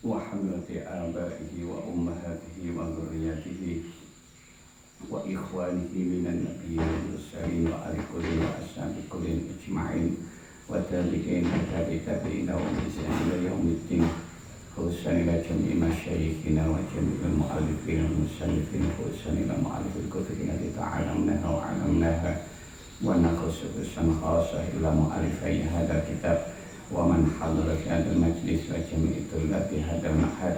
wa hamlati abaihi wa ummahatihi wa dzurriyyatihi wa ikhwanihi minan nabiyyin wal mursalin wa ali kulli wa ashabi kulli ajma'in wa tabi'in wa tabi'in wa ihsan ila yaumiddin khususan ila jami'i masyayikhina wa jami'il mu'allifin wal musannifin khususan ila mu'allifil kutubi allati ta'alamnaha wa 'allamnaha wa nakhususan khassa ila mu'allifai hadzal kitab wa man hadara fi hadzal majlis wa jami'i tullabi hadzal ma'had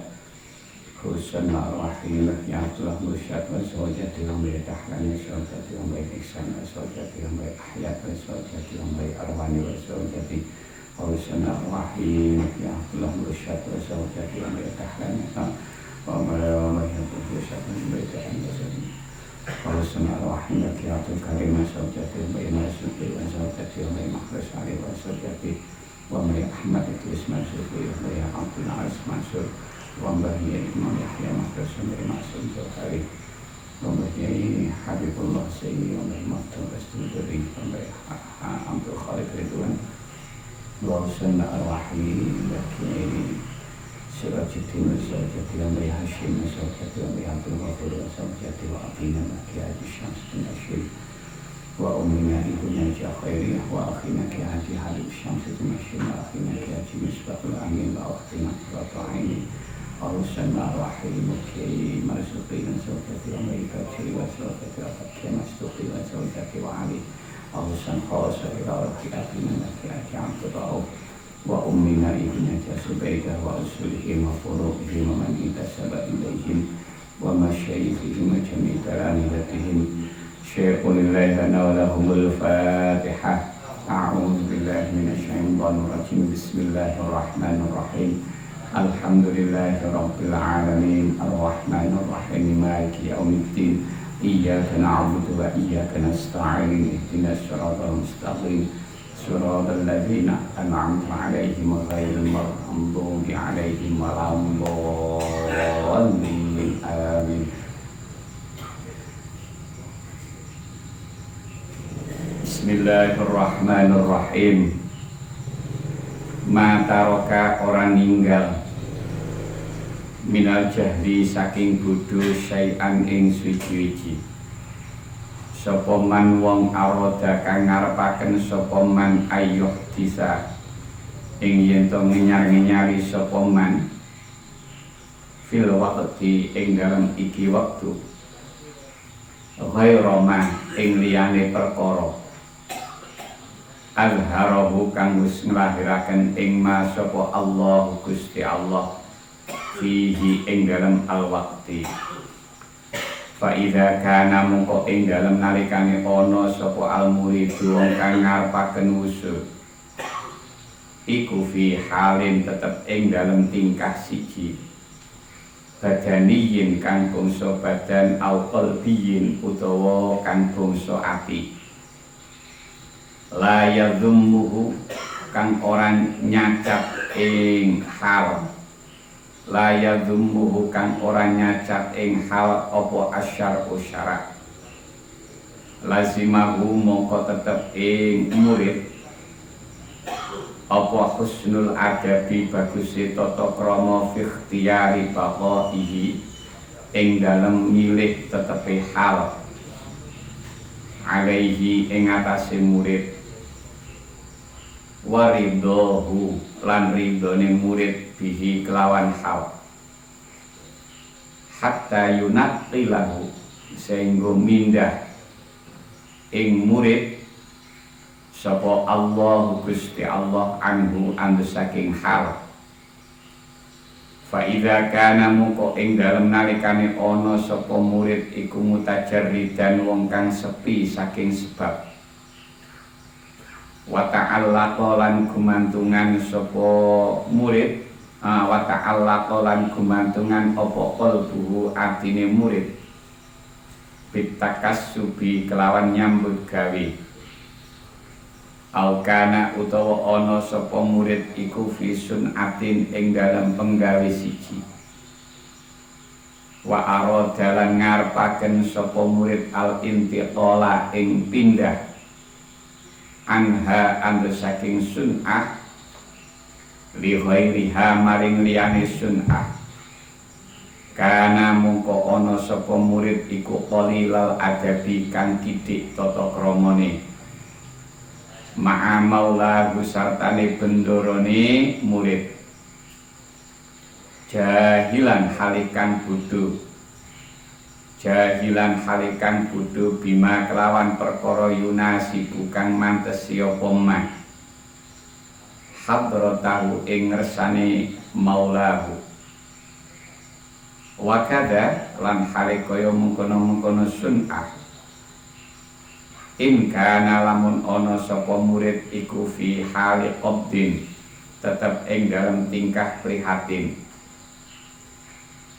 khususan ma'arwahil ya'atullah mursyad wa zawjati wa bayi tahlani wa zawjati wa bayi ihsan wa zawjati wa bayi ahyat wa zawjati wa bayi arwani wa zawjati khususan ma'arwahil ya'atullah mursyad wa zawjati wa bayi tahlani wa bayi mursyad wa bayi tahlani wa zawjati khususan ma'arwahil ya'atul karimah wa zawjati wa bayi masuki wa zawjati wa bayi mahras ali wa zawjati wa bayi ahmad ismail sufi wa bayi abdul aziz mansur wa bayi imam yahya mahras wa bayi masum zuhari wa bayi habibullah sayyidi wa bayi maftun rastudari wa bayi abdul khalid ridwan wa khususan ma'arwahil ya'atul Surajuddin wa zawjati wa bayi hashim wa zawjati wa bayi abdul ghafur wa zawjati wa abina maki haji syamsuddin asyir wa ummina ibunya haji khairiyah wa akhina ki haji habib syamsuddin asyir wa akhina ki haji misbahul amin wa akhina qurratu aini wa khususan ma'arwahil mukyai marzuqin wa zawjati wa bayi kajri wa zawjati wa fakir mastuqi wa zawjati wa ali wa khususan khawasa ila warki abina maki haji abdul wa ummina ibnu Jasubaidah wa usulihim wa furu'ihim wa man intasaba ilaihim wa masyayikhihim wa jami'i talamidatihim syai'un lillahi lana wa lahumul fatihah. A'udzu billahi minasyaitonir rajim. Bismillahirrahmanirrahim. Alhamdulillahi rabbil alamin arrahmanir rahim maliki yaumiddin iyyaka na'budu wa iyyaka nasta'in ihdinas siratal mustaqim Suratul ladzina an'amta 'alaihim ghairil maghdubi 'alaihim waladdallin. Amin. Bismillahirrahmanirrahim. Mataroka orang ninggal minal jahli saking bodho syai'an ing suci-suci. Sapa man wong aroda kang ngarepaken sapa man ayyuh disa ing yen to ngenyar-ngenyari sapa man fil waqti ing dalem iki wektu ghaira ma ing liyane perkara alharahu kang wis nglahiraken ing ma sapa Allah Gusti Allah fihi ing dalem al waqti fa idza kana mungko ing dalem nalikane ana sapa al-murid wong kang ngarepaken wusul iku fi halin tetep ing dalem tingkah siji badaniyin kang bangsa badan au qalbiyin utawa kang bangsa ati la yadhummuhu kang ora nyacat ing hal la yadhummuhu kang ora nyacat ing hal apa asyar usyara lazimahu mongko tetep ing murid apa husnul adabi bagusi tata krama fi ikhtiyari baqaihi ing dalem milih tetepe hal alaihi ing atase murid waridohu lan ridone murid bihi kelawan hal hatta yunaqqilahu sehingga mindah ing murid sapa Allah Gusti Allah anhu andu saking hal Fa idza kana mungko ing dalem nalikane ana sapa murid iku mutajarridan wong kang sepi saking sebab wa ta'allaqa lan gumantungan sapa murid wa ta'allaqa lan gumantungan apa qalbuhu atine murid bitakassubi kelawan nyambut gawe Alkana utawa ana sapa murid iku fisun atin ing dalam penggawe siji wa arada lan ngarepaken sapa murid al intiqala ing pindah anha ando saking sun'ah li ghairiha maring liyane sun'ah kana mungko ana sapa murid iku qalilal adabi kang didik tata kramane ma'a maulahu sartane bendorone murid jahilan halikan bodho bima kelawan perkara yunasi bukan mantesi apa mah hadratahu ing ngersane maulahu wakada lan halikaya mengkono-mengkono sun'ah in kana lamun ana sapa murid iku fi hali qabdin tetep ing dalam tingkah prihatin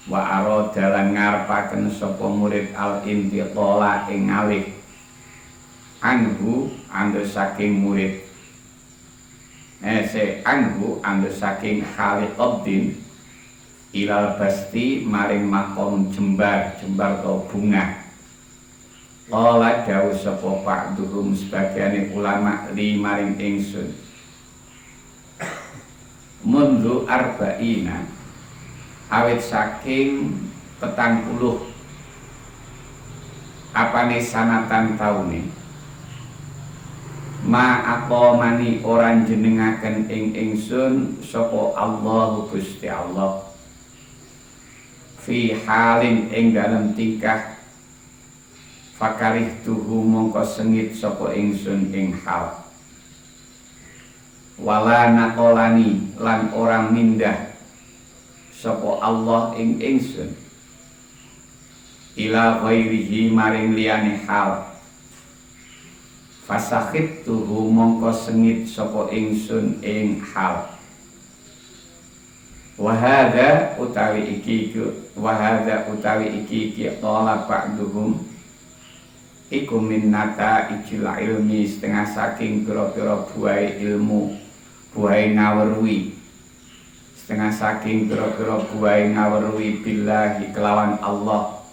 wa arada lan ngarepaken sapa murid al intiqala ing alih anhu ando saking murid anhu ando saking hali qabdin ilal basti maring makom jembar atau bunga. Qala dawuh sapa ba'duhum sebagiane ulama li maring ingsun mundu arba'ina awit saking 40 apane sanatan taune ma aqamani orang jenengaken ing ingsun sapa Allahu Gusti Allah fi halin ing dalam tingkah fakarih tuhu mongko sengit sapa ingsun ing hal wala naqolani lan orang mindah sapa Allah ing ingsun ila ghairihi maring liyane hal fasakhit tuhu mongko sengit sapa ingsun ing hal wahada utawi iki qala ba'duhum iku minnata ijil ilmi setengah saking pira-pira buai ilmu buai ngawerui setengah saking pira-pira buai ngawerui billahi kelawan Allah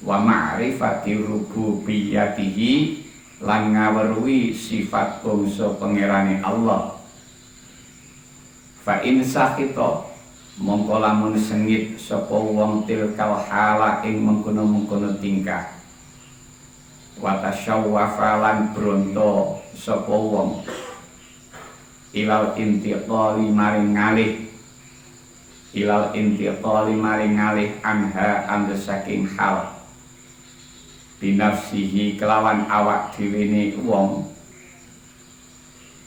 wa ma'rifati rububiyyatihi lan ngawerui sifat bangsa pangerane Allah fa in sakhita mongko lamun sengit sapa wong tilkal hala ing mengkono-mengkono tingkah watasyawwafa lan bronto sapa wong ilal intiqali maring ngalih anha ande saking hal binafsihi kelawan awak dhewe wong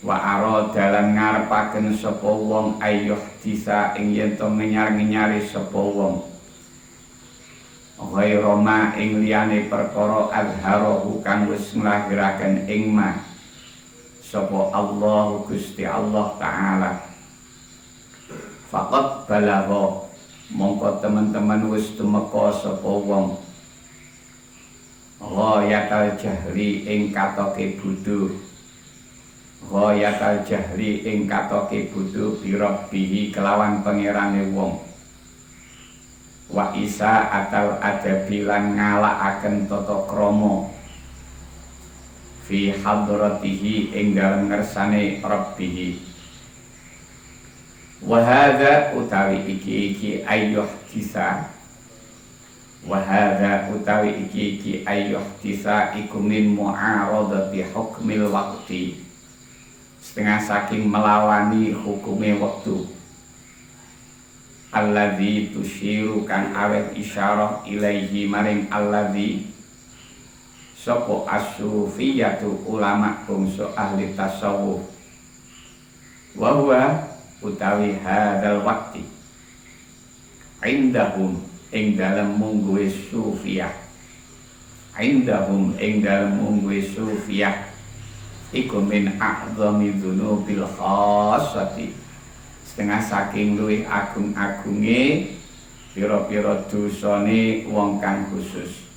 wa arada lan ngarepaken sapa wong ayyuh disa ing yen to ngenyar-ngenyari sapa wong ghairoma ing liyane perkara azharahu kang wis nglahiraken ing ma sapa Allah Gusti Allah taala faqat balagha mongko teman-teman wis tumeka sapa wong ghayatal jahri ing katoke bodho birabbihi kelawan pangerane wong wa isa atal adabi lan ngalakaken tata krama fi hadratihi ing dalem ngersane Rabbih wa hadza utawi iki ayyuh disa iku min mu'aradati hukmil waqti setengah saking melawani hukume wektu alladzi tusyiru kang awet isyarah ilaihi maring alladzi sapa as-sufiyatu ulama bangsa ahli tasawuf wa huwa utawi hadzal waqti indahum ing dalem mungguhe sufiyah, indahum ing dalem mungguhe sufiyah iku min a'zami dzunubil khassati, setengah saking luwih agung-agunge pira-pira dosane wong kang khusus,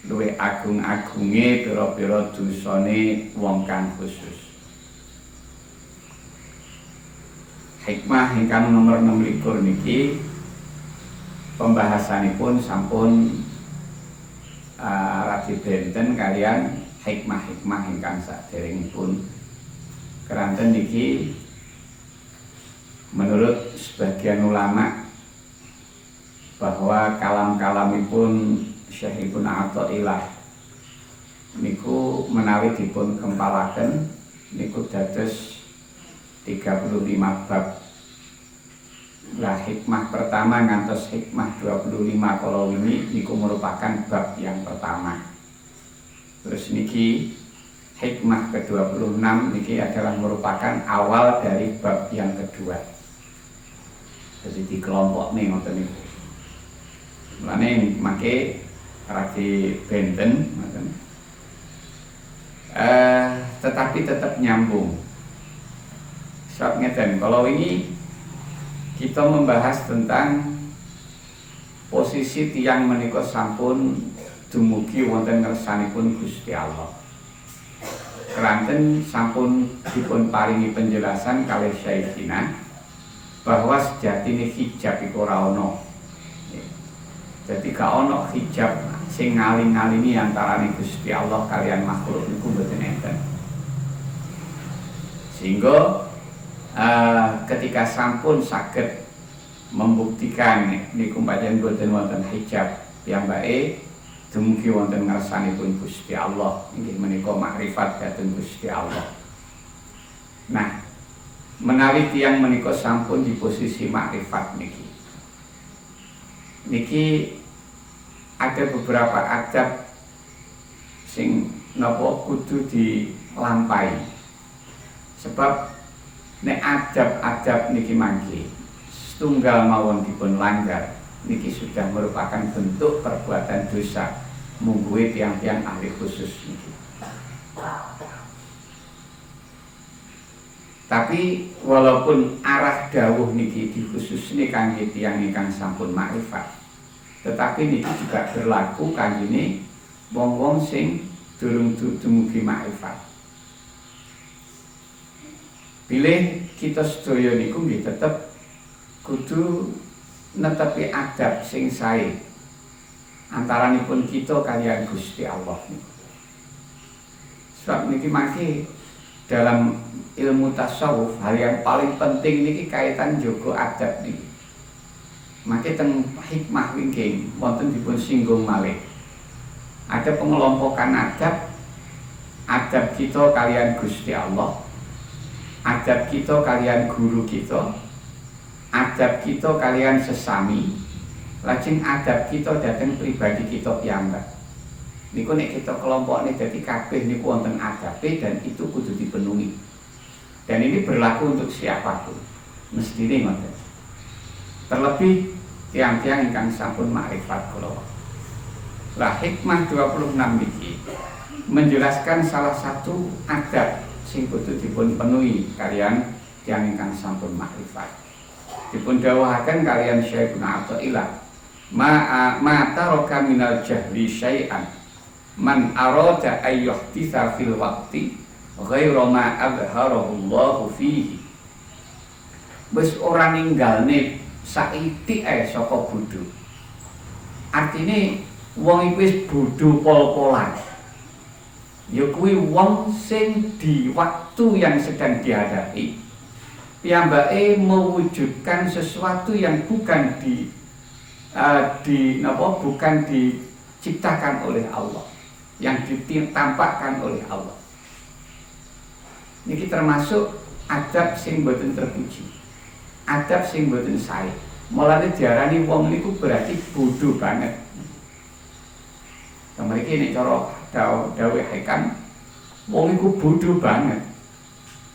luwih agung-agunge pira-pira dosane wong kang khusus. Hikmah ingkang nomor 26 niki pembahasanipun sampun radi benten kalian hikmah-hikmah ingkang saderengipun. Keranten niki menurut sebagian ulama bahwa kalam-kalamipun Syekh Ibnu Athaillah niku menawi dipun kempalaken niku dados 35 bab. Lah hikmah pertama ngantos hikmah 25 kalau ini niku merupakan bab yang pertama. Terus niki hikmah ke-26 niki adalah merupakan awal dari bab yang kedua. Jadi di kelompok nih ngoten niku. Mulane make radi benten ngoten. Tetapi tetap nyambung. Sebab ngeten, kalau ini kita membahas tentang posisi tiyang menika sampun dumugi wonten ngersanipun Gusti Allah. Keranten sampun dipun paringi penjelasan kalih Syekhina bahwa sejatine hijab iku ora ana. Jadi gak ana hijab sing ngaling-ngalini antarane Gusti Allah kalian makhluk niku mboten enten. Sehingga ketika sampun saged membuktikan niku pancen boten wonten hijab piyambake dumugi wonten ngarsanipun Gusti Allah inggih menika makrifat dhateng Gusti Allah. Nah, menawi tiyang menika sampun di posisi makrifat niki ada beberapa adab sing napa kudu dilampahi. Sebab nek adab-adab niki mangke setunggal mawon dipun langgar niki sudah merupakan bentuk perbuatan dosa mungguhe tiang-tiang ahli khusus niki. Tapi walaupun arah dawuh niki dikhususne kangge tiyang ingkang sampun makrifat, tetapi niki juga berlaku kangge wong-wong sing durung dumugi makrifat. Pilih kita sedaya niku nggih tetep kudu netepi adab sing sae antaranipun kita kaliyan Gusti Allah. Sebab niki mangke dalam ilmu tasawuf hal yang paling penting niki kaitan jaga adab niki. Mangke teng hikmah wingking wonten dipun singgung malih. Ada pengelompokan adab kita kaliyan Gusti Allah. Adab kita kalian guru kita, adab kita kalian sesami, lajeng adab kita dateng pribadi kita piyambak. Niku nek kita kelompokne dadi kabeh niku wonten adabe dan itu kudu dipenuhi. Dan ini berlaku untuk siapapun. Mestine ngoten. Terlebih tiang-tiang ingkang sampun makrifat kula. Lah hikmah 26 niki menjelaskan salah satu adab sing kudu dipun penuhi kalian tiyang ingkang sampun makrifat. Dipun dawuhaken kalian Syekh Ibnu Athaillah, ma taraka minal jahli syai'an man arada ayyuhtisa fil waqti ghairu ma adharahu Allah fihi. Wis ora ninggalne saithik ae saka bodho. Artine wong iku wis bodho pol-polan. Ya kuwi wong sing di waktu yang sedang dihadapi piyambake mewujudkan sesuatu yang bukan bukan diciptakan oleh Allah, yang ditampakkan oleh Allah. Niki termasuk adab sing boten terpuji, adab sing boten sae. Mulane diarani wong niku berarti bodoh banget. Mriki nek cara dawuh hikam wong iku bodoh banget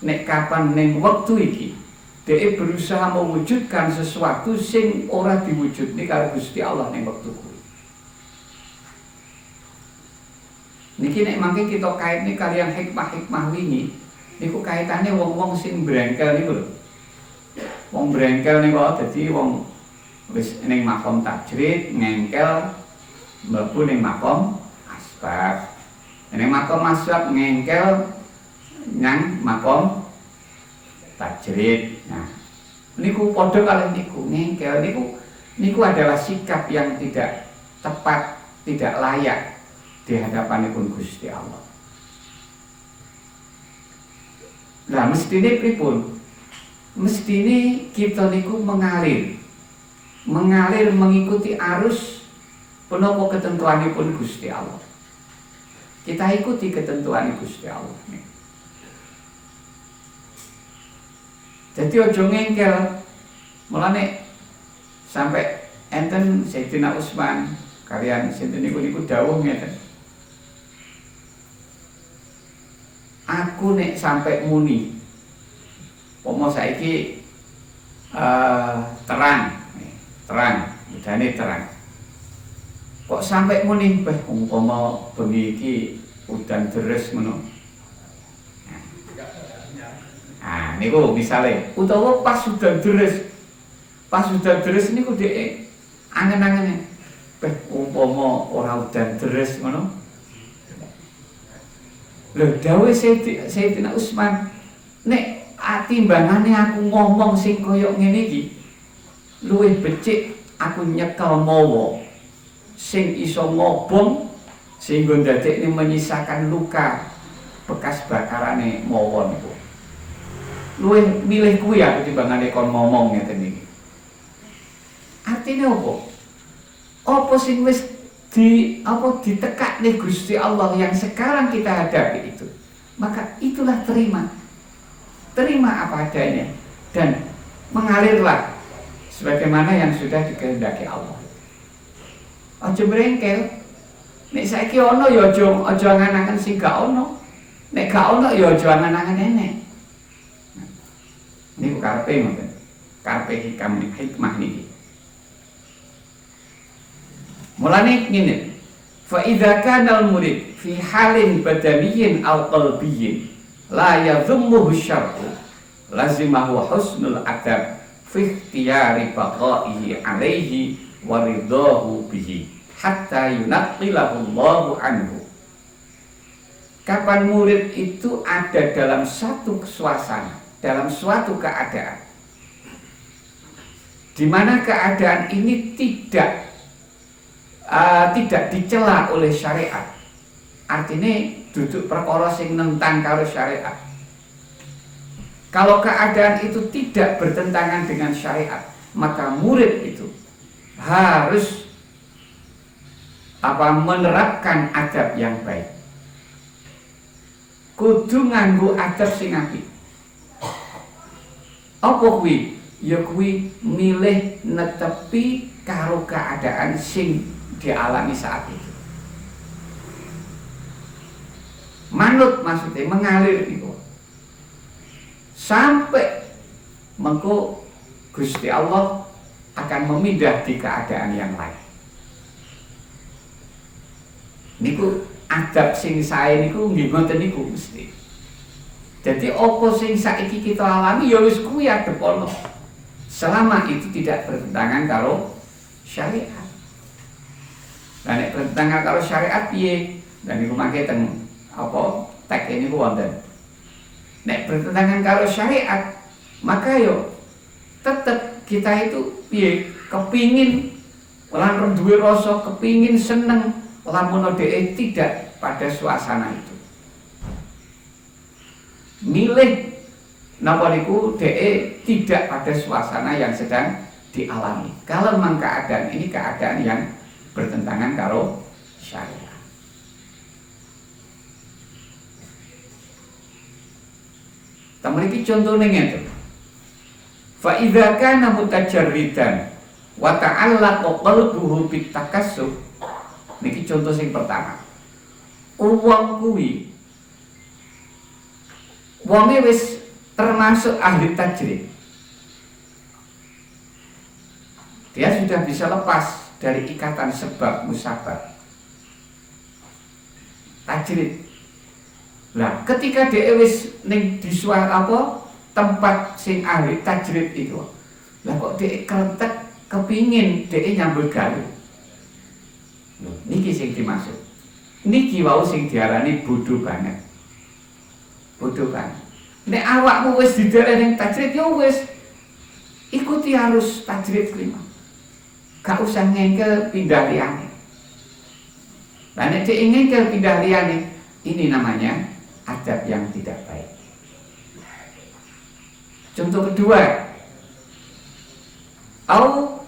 nek kapan ning wektu iki Dia berusaha mewujudkan sesuatu sing ora diwujudne karo Gusti Allah ning wektu kuwi. Niki nek mangke kita kaitne kalian hikmah-hikmah wingi, niku kaitane wong-wong sing brengkel niku lho. Wong brengkel niku dadi wong wis ning makom tajrid ngengkel mlebu ning makom asbab. Ning makom asbab ngengkel nang makom tajrid. Nah, niku padha kalih niku ngengkel niku adalah sikap yang tidak tepat, tidak layak di hadapanipun Gusti Allah. Nah, mestine pripun? Mestine kita niku mengalir mengikuti arus punapa ketentuanipun Gusti Allah. Kita ikuti ketentuan Gusti Allah. Jadi ojo ngengkel. Mulane sampai enten Sayyidina Utsman kalian sinten niku dawuh ngeten. Aku nek sampai muni pomo saiki terang, bedane terang. Kok sampai muni umpama bengi iki udan deres ngono. Nah, niku misale utawa pas udan deres niku dhek angen-angene umpama ora udan deres ngono. Lho dawuh Sayyidina Utsman, nek timbangane aku ngomong sing kaya ngene iki luwih becik aku nyekel mawa sing iso ngobong sehingga ndadekne menyisakan luka bekas bakarane mawa niku. Luwih milih kuwi aku timbangane kon ngomong ngeten iki. Artine apa? Apa sing wis ditekakne Gusti Allah yang sekarang kita hadapi itu, maka itulah terima apa adanya dan mengalirlah sebagaimana yang sudah dikehendaki Allah. Aja brengkel. Nek saiki ana ya aja angan-angan sing gak ana. Nek gak ana ya aja angan-angan enek. Niku karepe ngoten. Karepe hikmah niki. Mulane ngene. Fa idza kana al-murid fi halin badaniyyin aw qalbiyyin la yadhummuhu syar'u lazimahu husnul adab fi ikhtiyari baqaihi alaihi wa ridahu bihi hatta yunaqqilahu Allahu anhu. Kapan murid itu ada dalam satu suasana, dalam suatu keadaan di mana keadaan ini tidak dicela oleh syariat. Artinya duduk perkara sing nentang karo syariat. Kalau keadaan itu tidak bertentangan dengan syariat, maka murid itu harus menerapkan adab yang baik. Kudu nganggo adab sing apik. Apa kuwi? Ya kuwi milih netepi karo keadaan sing dialami saat itu. Manut maksudnya mengalir itu. Sampai mengko Gusti Allah akan memindah di keadaan yang lain. Niku adab sing sae niku nggih ngoten niku mesti. Jadi apa sing saiki kita alami ya wis kuwi adep ana. Selama itu tidak bertentangan karo syariat. Lah nek bertentangan karo syariat piye? Dan niku mangke teng tek niku wonten. Nek bertentangan karo syariat, maka yo tetep kita itu piye? Kepingin lan duwe rasa kepingin seneng lamun dhek tidak pada suasana itu. Milih napa niku dhek tidak pada suasana yang sedang dialami. Kalau memang keadaan ini keadaan yang bertentangan karo syariat. Tamriki contohnya ngeten. Fa idza kana mutajarridan wa ta'allaqa qalbuhu bit takassub. Niki contoh sing pertama. Wong kuwi wonge wis termasuk ahli tajrid. Dia sudah bisa lepas dari ikatan sebab musabab. Tajrid. Nah, ketika dia wis ning disuar apa tempat sing ahli tajrid itu. Lah kok dia kerentek kepingin dia nyambut gawe. Niki sing dimaksud. Niki wau sing diarani bodoh banget. Bodoh banget. Nek awakmu wis dideleh ning tajrid ya wis ikuti harus tajrid kelima. Gak usah ngengkel pindah liyane. Lah nek dia ngengkel pindah liyane, ini namanya adab yang tidak baik. Contoh kedua, au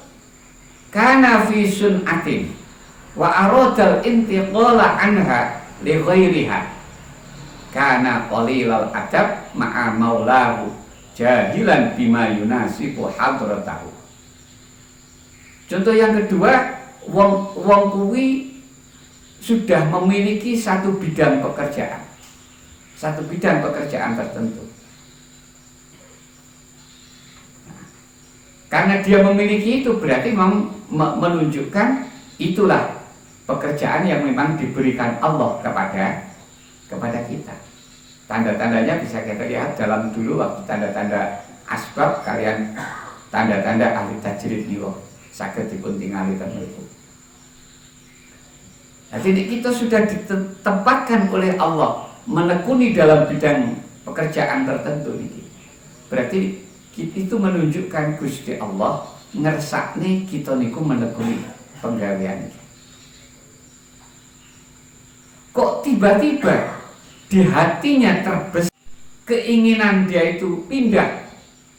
kana fi sun'atin wa aradal intiqala anha li ghairiha kana qalilal adab ma'a maulahu jahilan bima yunasibu hadratahu. Contoh yang kedua, wong kuwi sudah memiliki satu bidang pekerjaan tertentu. Karena dia memiliki itu berarti menunjukkan itulah pekerjaan yang memang diberikan Allah kepada kita. Tanda-tandanya bisa kita lihat dalam dulu waktu tanda-tanda asbab kalian tanda-tanda ahli tajrid niku saged dipun tingali ten mriku. Jadi kita sudah ditempatkan oleh Allah menekuni dalam bidang pekerjaan tertentu ini. Berarti itu menunjukkan Gusti Allah ngersakne kita niku menekuni penggawean. Kok tiba-tiba di hatinya terbesit keinginan dia itu pindah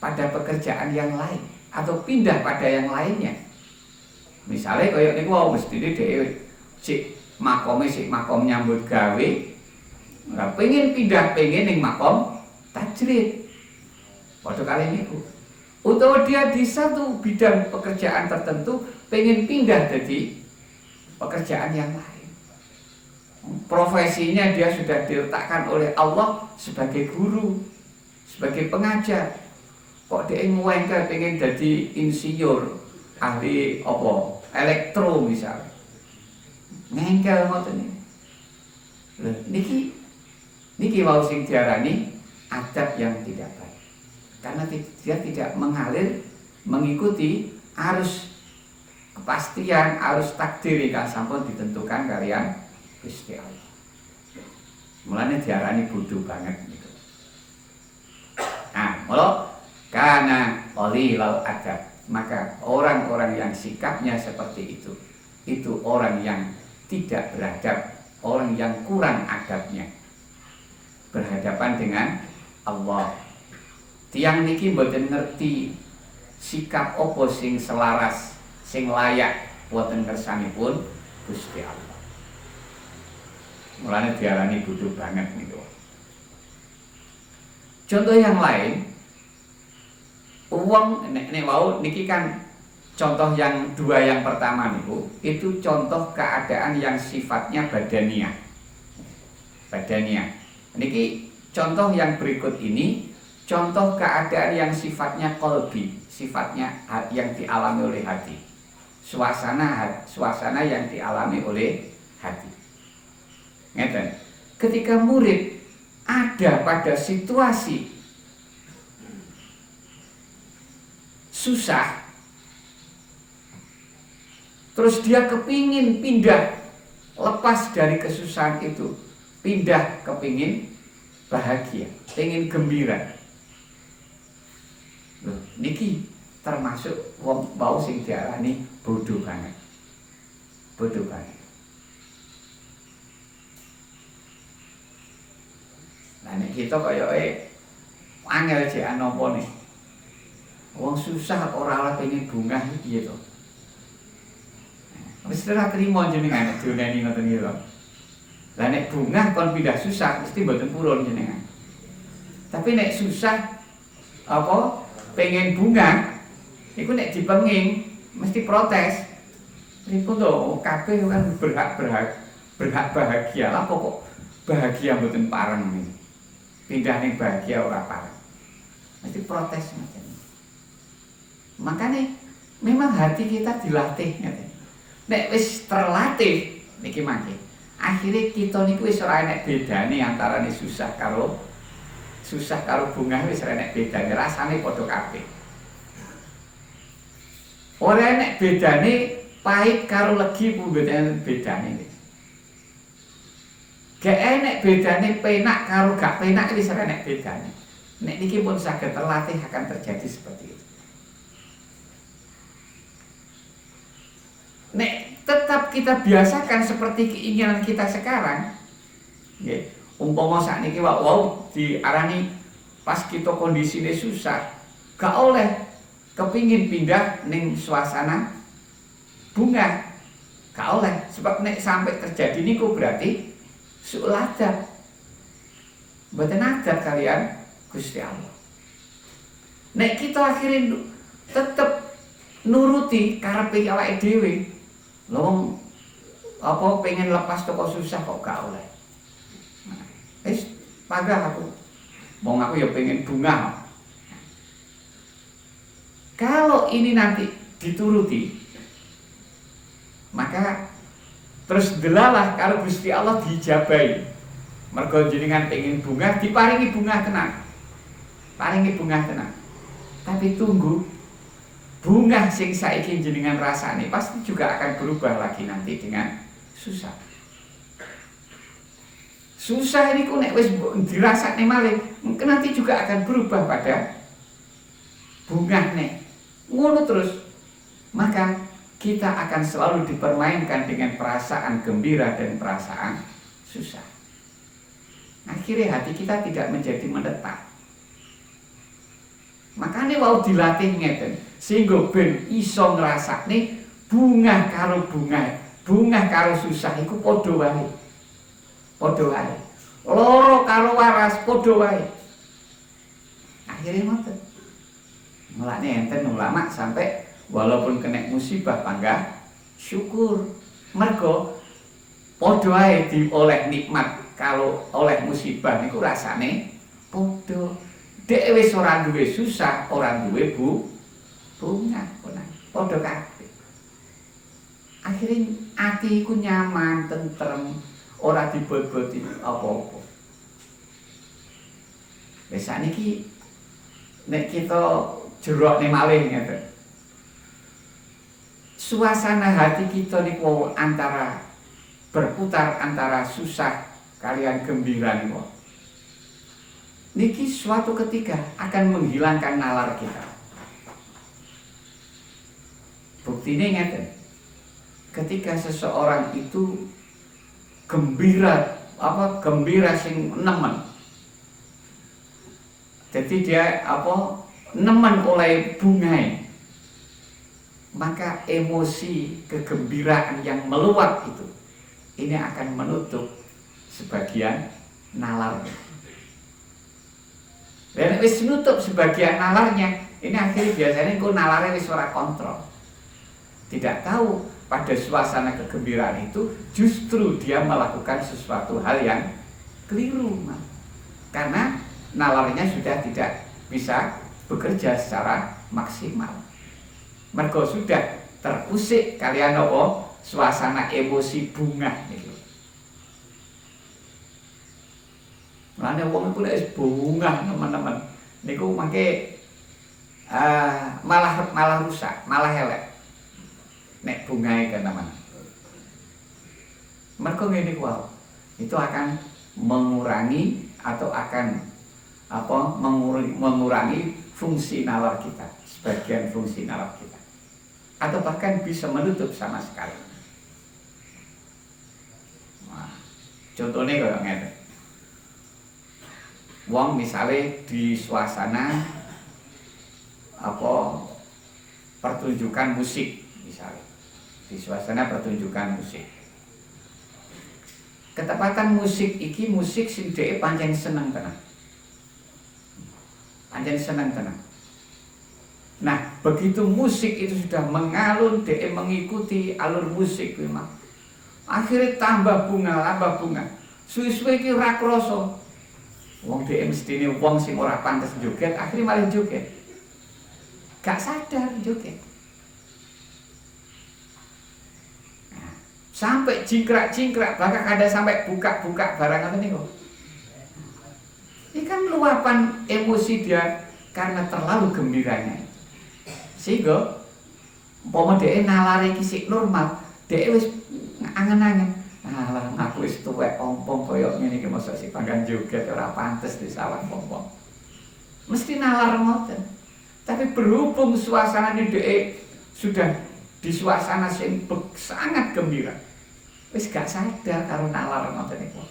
pada pekerjaan yang lain atau pindah pada yang lainnya. Misalnya kayak niku wau mestine dhewe cik makom nyambut gawe, ora pengen pindah ning makom tajrid. Waktu kali niku. Utawa dia di satu bidang pekerjaan tertentu pengen pindah jadi pekerjaan yang lain. Profesinya dia sudah diletakkan oleh Allah sebagai guru, sebagai pengajar. Kok dia ngewengkel pengen jadi insinyur, ahli apa? Elektro misalnya. Ngengkel ngoten niki. Niki wau sing diarani adab yang tidak baik. Karena dia tidak mengalir mengikuti arus kepastian, arus takdir yang sampun ditentukan kalian Gusti Allah. Mulane diarani bodoh banget gitu. Nah, kalau karena qalilal adab, maka orang-orang yang sikapnya seperti itu orang yang tidak beradab, orang yang kurang adabnya berhadapan dengan Allah. Tiang niki mboten ngerti sikap apa sing selaras, sing layak wonten kersanipun Gusti Allah. Mulane diarani bodoh banget niku. Contoh yang lain, uang nek wau niki kan contoh yang dua yang pertama niku itu contoh keadaan yang sifatnya badaniah. Niki contoh yang berikut ini contoh keadaan yang sifatnya qalbi, sifatnya yang dialami oleh hati. Suasana yang dialami oleh hati. Ngeten. Ketika murid ada pada situasi susah, terus dia kepingin pindah, lepas dari kesusahan itu, pindah kepingin bahagia, pengen gembira. Loh, niki termasuk wong bau sing diarani bodoh banget. Bodoh banget. Nah nek kita koyoke angel jek napa nih. Wong susah ora ora pengen bungah iki piye to. Wis ora trimo jenengan dioneni ngoten iki lho. Lah nek bungah kon pindah susah mesti mboten purun jenengan. Tapi nek susah apa pengen bunga, itu nek dipenging mesti protes. Niku to kabeh kan berhak bahagia lah pokok bahagia mboten pareng nih. Pindah ning bahagia ora pareng. Mesti protes macam. Makane memang hati kita dilatih ngeten. Nek wis terlatih niki mangke, akhirnya kita niku wis ora enek bedane antarane susah karo bungah, wis ora enek bedane, rasane padha kabeh. Ora enek bedane pahit karo legi pun bedane. Gak enek bedane penak karo gak penak, wis ora enek bedane. Nek niki pun saged terlatih akan terjadi seperti itu. Nek tetap kita biasakan seperti keinginan kita sekarang, nggih, umpama sakniki wau diarani pas kita kondisine susah, gak oleh kepingin pindah ning suasana bunga, gak oleh, sebab nek sampai terjadi niku berarti suul adab, mboten adab kalian Gusti Allah. Nek kita akhirnya tetep nuruti karepe awake dhewe, lho apa pengen lepas toko susah kok gak oleh. Wis pagah aku. Wong aku ya pengen bunga. Kalau ini nanti dituruti, maka terus delalah kalau Gusti Allah dijabai. Mergo jenengan pengen bunga, diparingi bunga tenan. Paringi bunga tenan. Tapi tunggu, bunga sing saiki jenengan rasane pasti juga akan berubah lagi nanti dengan susah. Susah ini ku nek wis dirasakne malih, mungkin nanti juga akan berubah pada bunga nek. Ngono terus. Maka kita akan selalu dipermainkan dengan perasaan gembira dan perasaan susah. Akhirnya hati kita tidak menjadi mendetak. Makanya mau dilatih ngeten, sehingga ben iso ngrasakne bunga karo susah iku padha wae. Padha wae. Loro karo waras padha wae. Akhirnya ngoten. Mulane enten ulama sampai walaupun kena musibah panggah syukur. Mergo padha wae dioleh nikmat, kalau oleh musibah niku rasane padha. Dek wis ora duwe susah, ora duwe bunga, padha kabeh. Akhire ati iku nyaman, tentrem, ora dibot-boti apa-apa. Wis sakniki nek kita jerokne malih ngeten. Suasana hati kita niku antara berputar antara susah kalian gembira niku. Niki suatu ketika akan menghilangkan nalar kita. Buktinya ngeten. Ketika seseorang itu gembira sing nemen. Jadi dia nemen oleh bunga. Maka emosi kegembiraan yang meluap itu ini akan menutup sebagian nalarnya. Dan wis nutup sebagian nalarnya, ini akhirnya biasanya kok nalarnya wis ora kontrol. Tidak tahu pada suasana kegembiraan itu justru dia melakukan sesuatu hal yang keliru, karena nalarnya sudah tidak bisa bekerja secara maksimal. Mergo sudah terusik kalian suasana emosi bunga gitu. Mulane wong iku nek bunga teman-teman niku mangke malah rusak, malah elek. Nek bungae kan teman. Mergo ngene ku itu akan mengurangi atau akan mengurangi fungsi nalar kita, sebagian fungsi nalar kita. Atau bahkan bisa menutup sama sekali. Nah, contohnya kayak ngene. Wong misalnya di suasana pertunjukan musik misalnya, di suasana pertunjukan musik. Ketepatan musik iki musik sing dhek pancen seneng tenan. Pancen seneng tenan. Nah, begitu musik itu sudah mengalun, dhek mengikuti alur musik memang. Akhirnya tambah bunga. Suwe-suwe iki ora krasa. Wong dhek mestine wong sing ora pantes joget, akhirnya malah joget. Gak sadar joget. sampai jingkrak-jingkrak, bahkan ada sampai buka-buka barang ngoten niku. Ini kan luapan emosi dia karena terlalu gembiranya. Sehingga umpama dhek nalare iki sik normal, dhek wis angen-angen. Alah aku wis tuwek ompong koyo ngene iki mosok sik panggan joget ora pantes disawang ompong. Mesti nalar ngoten. Tapi berhubung suasananya dhek sudah di suasana sing sangat gembira, wis gak sadar karo nalar ngoten niku.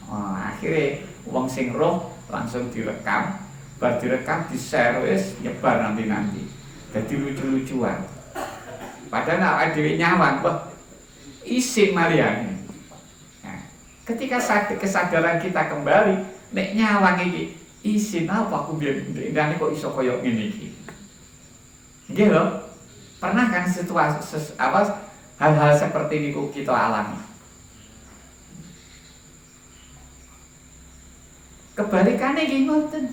Oh, akhirnya wong sing roh langsung direkam, bar direkam di-share wis nyebar nanti. Jadi lucu-lucuan. Padahal awake dhewe nyawang kok isin maliane. Nah, ketika kesadaran kita kembali, nek nyawang iki isin apa aku biyen ndane kok iso koyo ngene iki. Nggih lho. Pernah kan situasi hal-hal seperti niku kita alami. Kebalikannya nggih ngoten.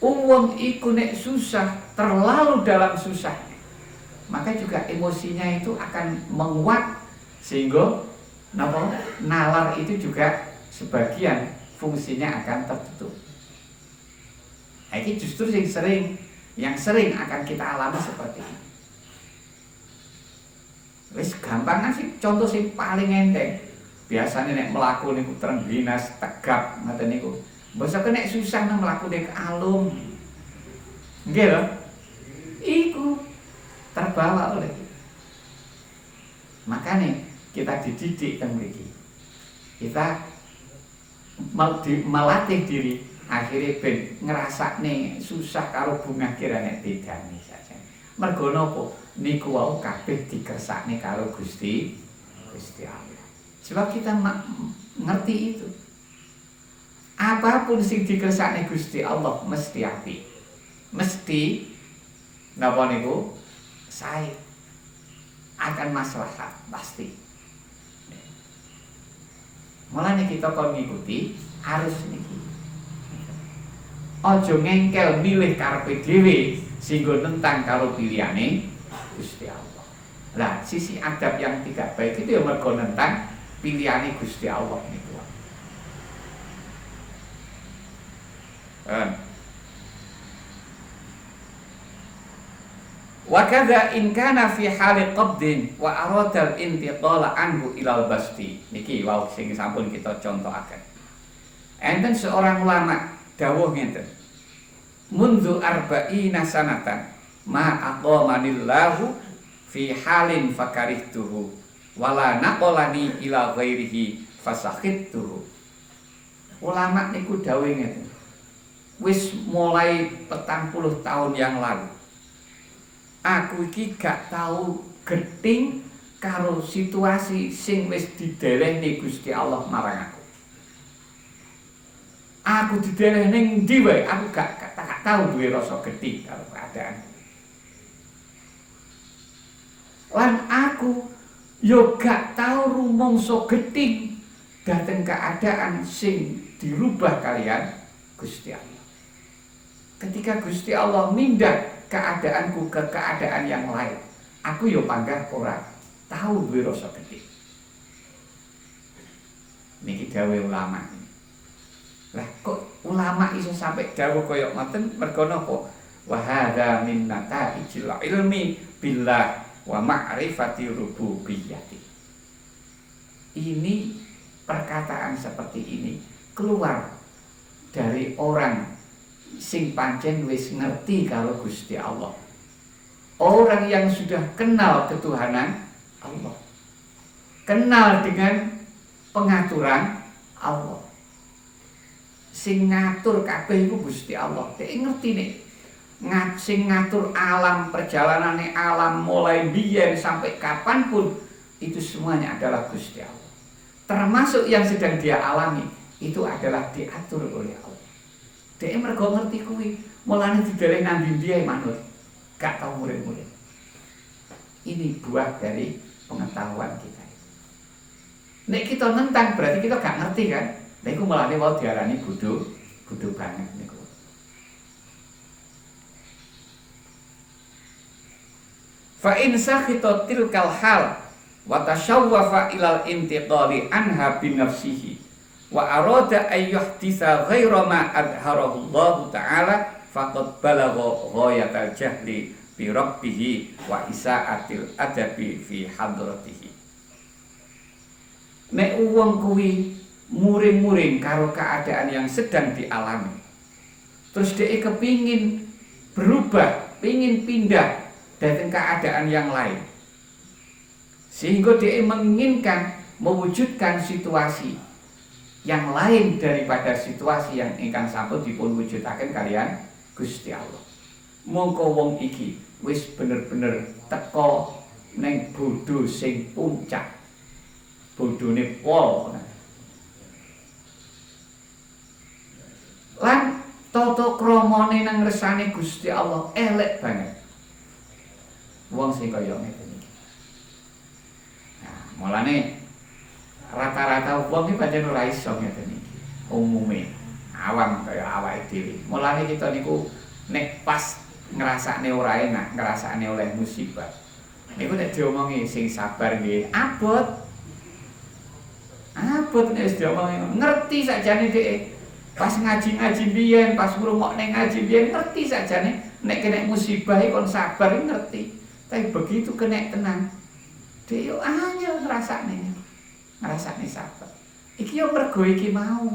Wong iku nek susah, terlalu dalam susah, maka juga emosinya itu akan menguat sehingga nalar itu juga sebagian fungsinya akan tertutup. Nah, ini justru yang sering akan kita alami seperti ini. Wis gampang sih, contoh sing paling enteng. Biasanya nek mlaku niku trengginas, tegap ngoten niku. Mbok nek susah nang mlaku nek alung. Nggih lho. Iku terbawa oleh. Makanya kita dididik teng mriki. Kita melatih diri akhirnya ben ngrasakne susah karo bunga kirane bedane saja. Mergo napa? Niku wau kabeh dikersakne karo Gusti Allah. Sebab kita ngerti itu. Apapun sing dikersakne Gusti Allah mesti apik. Mesti napa niku sae. Akan maslahat pasti. Mulane kita kon ngikuti arus niki. Aja ngengkel milih karepe dhewe sehingga nentang karo pilihane Gusti Allah. Lah, sisi adab yang tidak baik itu ya mergo nentang pilihane Gusti Allah niku. Wa kadza in kana fi hali qabdin wa arada al-intiqala anhu ila al-basti. Niki wau sing sampun kita contohaken. Enten seorang ulama dawuh ngenten. Mundu arba'ina sanatan ma aqamanillahu fi halin fakarihtuhu wala naqalani ila ghairihi fasakhittuhu. Ulama niku dawuh ngeten. Wis mulai 40 tahun yang lalu aku iki gak tau gething karo situasi sing wis didelehne Gusti Allah marang aku. Aku dideleh ning ndi wae, aku gak tau duwe rasa gething karo keadaan. Lan aku yo gak tau rumangsa gething dhateng keadaan sing dirubah kalian Gusti Allah. Ketika Gusti Allah mindah keadaanku ke keadaan yang lain, aku yo panggah ora tahu duwe rasa gething. Niki dawuh ulama. Lah kok ulama iso sampai dawuh kaya ngoten mergo napa? Wa hadza min nata'ijil ilmi billah wa ma'rifati rububiyyati. Ini perkataan seperti ini keluar dari orang sing pancen wis ngerti kalau Gusti Allah. Orang yang sudah kenal ketuhanan Allah. Kenal dengan pengaturan Allah. Sing ngatur kabeh iku Gusti Allah. Dhek ngerti nek sing ngatur alam, perjalanane alam mulai biyen sampai kapanpun itu semuanya adalah Gusti Allah. Termasuk yang sedang dia alami itu adalah diatur oleh Allah. Dia mergo ngerti kuwi, mulane dideleh nang ndi manut. Gak tau murid-murid. Ini buah dari pengetahuan kita. Nek kita nentang berarti kita gak ngerti kan? Nek iku mulane wae diarani bodho banget niku. Fa in sakhita tilkal hal wa tashawwafa ilal intiqali anha bi nafsihi wa arada ay yuhditsa ghaira ma adharahu Allah taala faqad balagha ghayatal jahli bi rabbih wa isaatil adabi fi hadratihi. Nek wong kuwi muring-muring karo keadaan yang sedang dialami, terus dia kepingin berubah, pingin pindah dari keadaan yang lain, sehingga dia menginginkan mewujudkan situasi yang lain daripada situasi yang ingkang sampun dipun wujudaken kalian Gusti Allah. Mongko wong iki wis bener-bener teko neng bodho sing puncak, bodhone pol. Lan tata kramane nang ngersane Gusti Allah elek banget. Wong sing kaya ngene iki. Nah, mulane rata-rata wong iki pancen ora iso ngeten iki. Umume awam kaya awake dhewe. Mulane kita niku nek pas ngrasakne ora enak, ngrasakne oleh musibah. Niku nek diomongi sing sabar nggih, abot. Abot nek wis diomongi ngerti sakjane dhek. Pas ngaji-ngaji biyen, pas ngrungokne ngaji biyen ngerti sakjane nek kena musibah kon sabar ngerti. Tapi begitu kena tenang, dhek yo angel ngrasakne sabar. Iki yo mergo iki mau.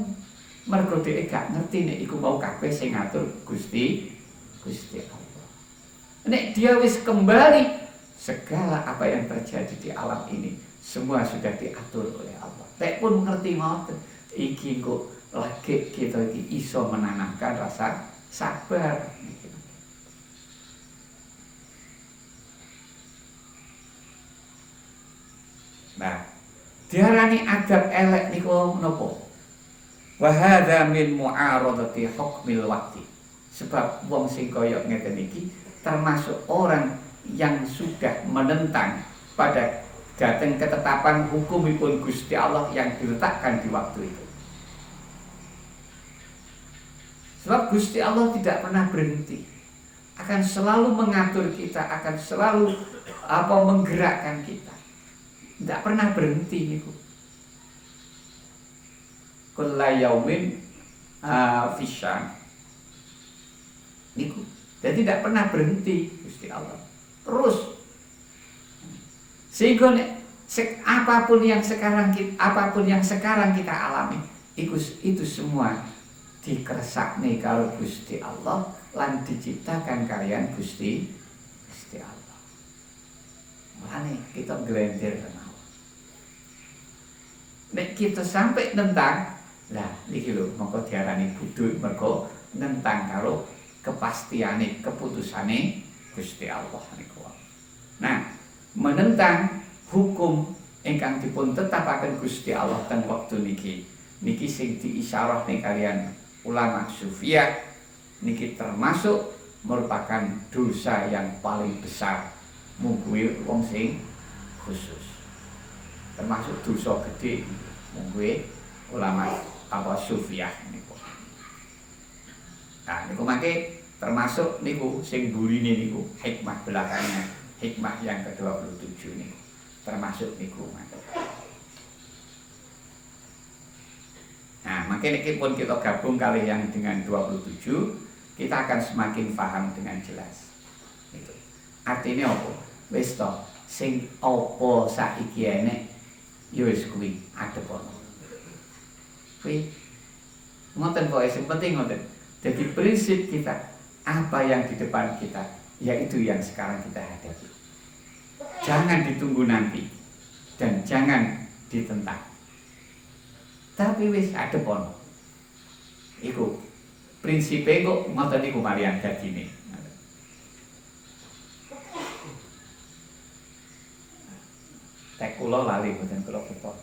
Mergo dhek gak ngerti nek iku mau kabeh sing ngatur Gusti Allah. Nek dia wis kembali, segala apa yang terjadi di alam ini semua sudah diatur oleh Allah. Nek pun ngerti ngoten, iki kok lagi kita iki iso menanamkan rasa sabar. Nah, diarani adab elek niku napa? Wa hadza min mu'aradati hukmil waqti. Sebab wong sing kaya ngeten iki termasuk orang yang sudah menentang pada datang ketetapan hukumipun Gusti Allah yang diletakkan di waktu itu. Sebab Gusti Allah tidak pernah berhenti, akan selalu mengatur kita, akan selalu menggerakkan kita. Tidak pernah berhenti niku. Kullu yaumin fisyan. Niku. Jadi tidak pernah berhenti Gusti Allah. Terus. Sehingga apapun yang sekarang kita alami, itu semua dikersakne karo Gusti Allah lan diciptakan kalian Gusti Allah. Mulane kita glender karo Allah. Nek kita sampai nentang, lah niki lho mongko diarani budut mergo nentang karo kepastiane keputusane Gusti Allah niku. Nah, menentang hukum ingkang dipun tetapaken Gusti Allah teng wektu niki sing diisyarahne kalian ulama Sufiyah niki termasuk merupakan dosa yang paling besar mungguhe wong sing khusus. Termasuk dosa gede mungguhe ulama Sufiyah niku. Nah, niku mangke termasuk niku sing burine niku hikmah belakangnya, hikmah yang ke-27 niku. Termasuk niku mangke. Nah, makanya pun kita gabung kali yang dengan 27, kita akan semakin paham dengan jelas. Itu. Artinya apa? Wis to, sing apa saiki enek ya wis kuwi adep ono. Kuwi ngoten kok sing penting ngoten. Jadi prinsip kita apa yang di depan kita, yaitu yang sekarang kita hadapi. Jangan ditunggu nanti dan jangan ditentang. Tapi wis adep ono. Iku prinsipe kok ngoten niku marian dadine. Tek kula lali mboten kula ketok.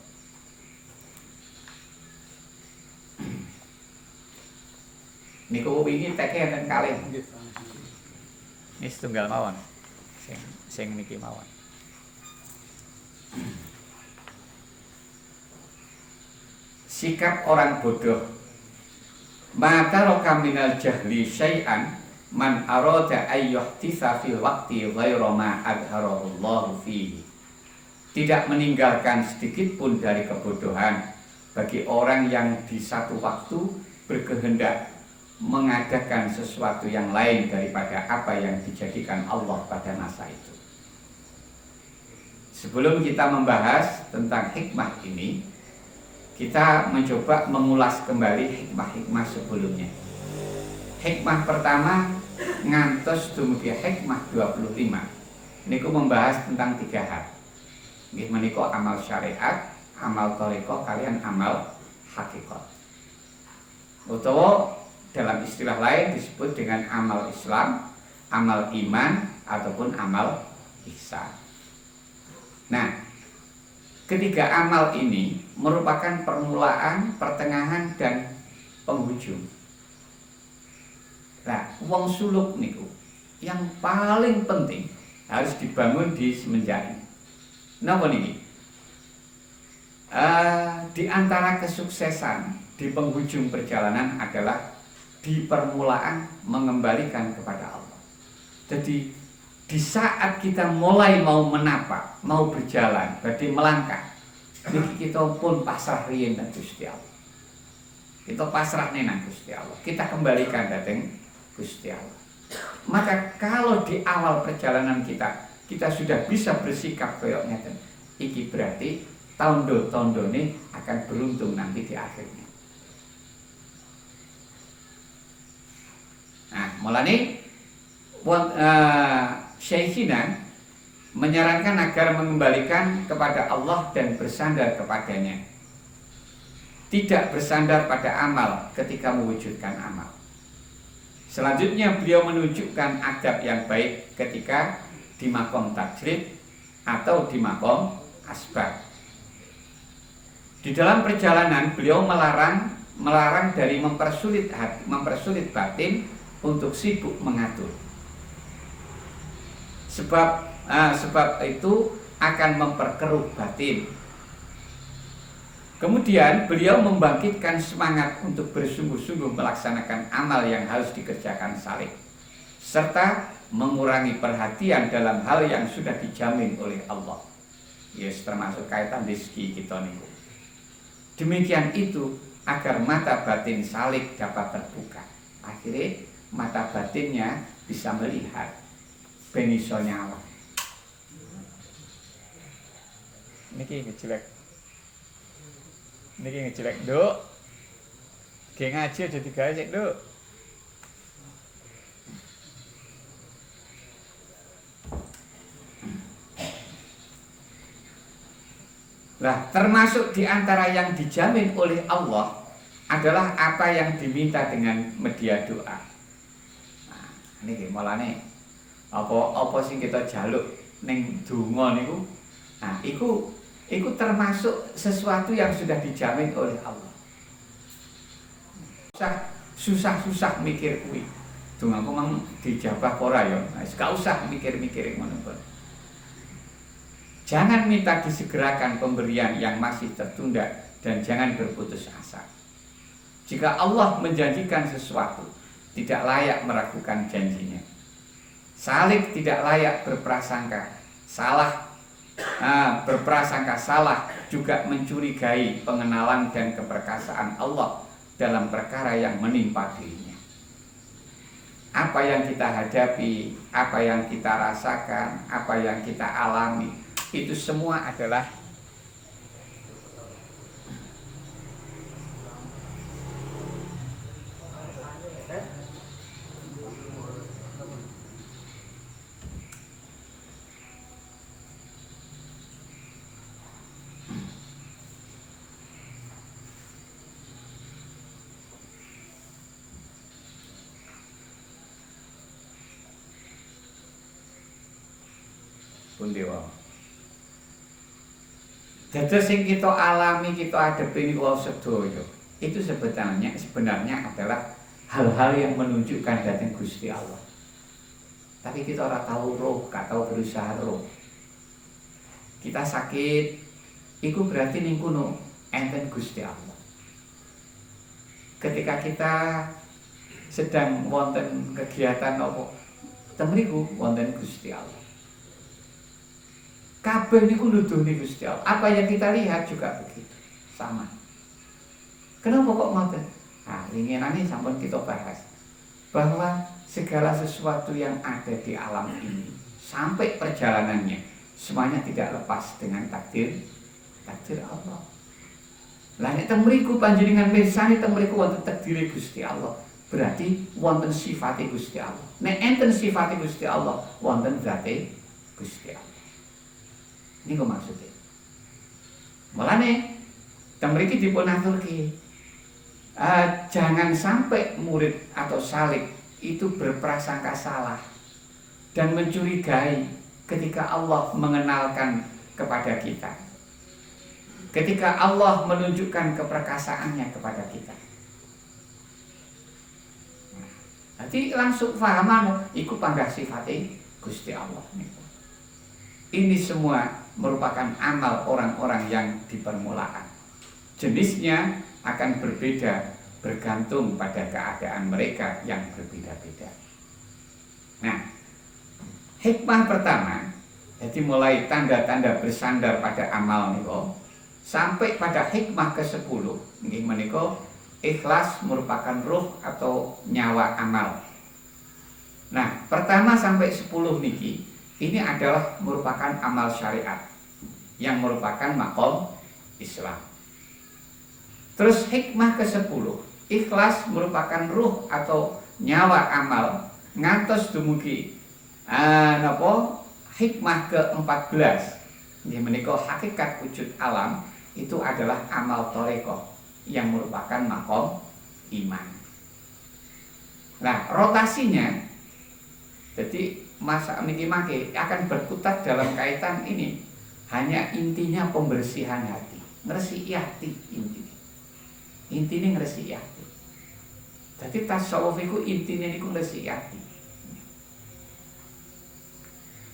Niku wingi teke enten kalih. Ini setunggal mawon. Sing niki mawon. Sikap orang bodoh. Mata roka minal jahli syai'an man arada ayyuhtisa fil waqti ghaira ma adharallahu fihi. tidak meninggalkan sedikit pun dari kebodohan bagi orang yang di satu waktu berkehendak mengadakan sesuatu yang lain daripada apa yang dijadikan Allah pada masa itu. Sebelum kita membahas tentang hikmah ini, kita mencoba mengulas kembali hikmah-hikmah sebelumnya. Hikmah pertama ngantos dumugi hikmah 25. Niku membahas tentang 3 hal. Nggih menika amal syariat, amal thariqah kalian amal hakikat. Utawa dalam istilah lain disebut dengan amal Islam, amal iman ataupun amal ihsan. Nah, ketiga amal ini merupakan permulaan, pertengahan dan penghujung. Nah, wong suluk niku yang paling penting harus dibangun di semenjak ini. Napa niki? Di antara kesuksesan di penghujung perjalanan adalah di permulaan mengembalikan kepada Allah. Jadi di saat kita mulai mau menapak, mau berjalan, berarti melangkah, niki kita pun pasrah riyen nang Gusti Allah. Kita pasrah nang Gusti Allah. Kita kembalikan dhateng Gusti Allah. Maka kalau di awal perjalanan kita sudah bisa bersikap koyok ngeten, iki berarti tondo-tondone akan beruntung nanti di akhirnya. Nah, mulane Syekhina menyarankan agar mengembalikan kepada Allah dan bersandar kepadanya. Tidak bersandar pada amal ketika mewujudkan amal. Selanjutnya beliau menunjukkan adab yang baik ketika di makom tajrid atau di makom asbab. Di dalam perjalanan beliau melarang dari mempersulit batin untuk sibuk mengatur. Sebab itu akan memperkeruh batin. Kemudian beliau membangkitkan semangat untuk bersungguh-sungguh melaksanakan amal yang harus dikerjakan saleh, serta mengurangi perhatian dalam hal yang sudah dijamin oleh Allah. Yes, termasuk kaitan rezeki kita niku. Demikian itu agar mata batin salik dapat terbuka. Akhirnya mata batinnya bisa melihat, ben iso nyala. Niki ngejelek. Niki ngejelek, Nduk. Ge ngaji aja digawe sik, Nduk. Nah, termasuk di antara yang dijamin oleh Allah adalah apa yang diminta dengan media doa. Nah, niki mulane apa sing kita jaluk ning donga niku. Nah, iku termasuk sesuatu yang sudah dijamin oleh Allah. Susah mikir kuwi. Dongaku mang dijabah ora ya. Nah, gak usah mikir-mikir ngono. Jangan minta disegerakan pemberian yang masih tertunda dan jangan berputus asa. Jika Allah menjanjikan sesuatu, tidak layak meragukan janjinya. Salik tidak layak berprasangka salah juga mencurigai pengenalan dan keperkasaan Allah dalam perkara yang menimpa dirinya. Apa yang kita hadapi, apa yang kita rasakan, apa yang kita alami, itu semua adalah pun dewa. Dados sing kita alami, kita hadapi niku sedaya. Itu sebenarnya adalah hal-hal yang menunjukkan dhateng Gusti Allah. Tapi kita ora tahu roh, gak tahu berusaha roh. Kita sakit, iku berarti ning kono enten Gusti Allah. Ketika kita sedang wonten kegiatan apa, teng mriku wonten Gusti Allah. Kabeh niku nuduhne Gusti Allah. Apa yang kita lihat juga begitu. Sama. Kenapa kok ngoten? Nah, inginane sampun kita bahas bahwa segala sesuatu yang ada di alam ini sampai perjalanannya semuanya tidak lepas dengan takdir Allah. Lah nek teng mriku panjenengan mirsani teng mriku wonten takdir Gusti Allah, berarti wonten sifate Gusti Allah. Nek enten sifate Gusti Allah, wonten zate Gusti Allah. Niku maksudnya. Mulane teng mriki dipun aturke jangan sampai murid atau salik itu berprasangka salah dan mencurigai ketika Allah mengenalkan kepada kita, ketika Allah menunjukkan keperkasaannya kepada kita. Jadi langsung paham iku panggah sifate Gusti Allah. Ini semua merupakan amal orang-orang yang di permulaan. Jenisnya akan berbeda bergantung pada keadaan mereka yang berbeda-beda. Nah, hikmah pertama, jadi mulai tanda-tanda bersandar pada amal niko, sampai pada hikmah ke-10, nggih menika ikhlas merupakan ruh atau nyawa amal. Nah, pertama sampai 10 niki ini adalah merupakan amal syariat yang merupakan maqam Islam. Terus hikmah ke-10, ikhlas merupakan ruh atau nyawa amal ngantos dumugi hikmah ke-14. Ini menika hakikat wujud alam itu adalah amal thariqah yang merupakan maqam iman. Nah, rotasinya jadi masa niki make akan berkutat dalam kaitan ini hanya intinya pembersihan hati, ngresiki hati intinya ngresiki hati. Jadi tasawuf iku intinya niku ngresiki hati.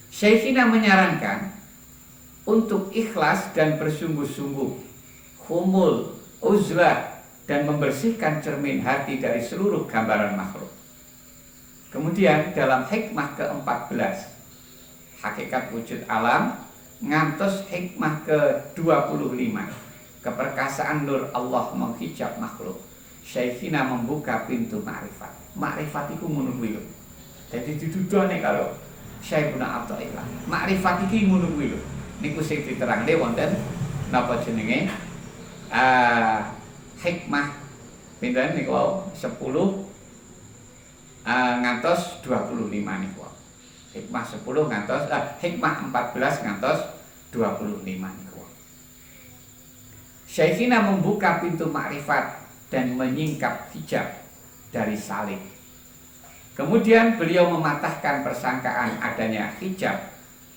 Syekhina menyarankan untuk ikhlas dan bersungguh-sungguh, khumul, uzlah, dan membersihkan cermin hati dari seluruh gambaran makhluk. Kemudian dalam hikmah ke-14, hakikat wujud alam, ngantos hikmah ke-25, keperkasaan nur Allah menghijab makhluk. Syekhina membuka pintu ma'rifat. Ma'rifat itu menunggu. Jadi didudone kalau Syekhuna Athaillah. Ma'rifat iki ngono kuwi lho. Niku sing diterangke wonten napa jenenge? Hikmah pinten niku 10 ngantos 25 niku. Hikmah 10 ngantos hikmah 14 ngantos 25 niku. Syekhina membuka pintu makrifat dan menyingkap hijab dari salib. Kemudian beliau mematahkan persangkaan adanya hijab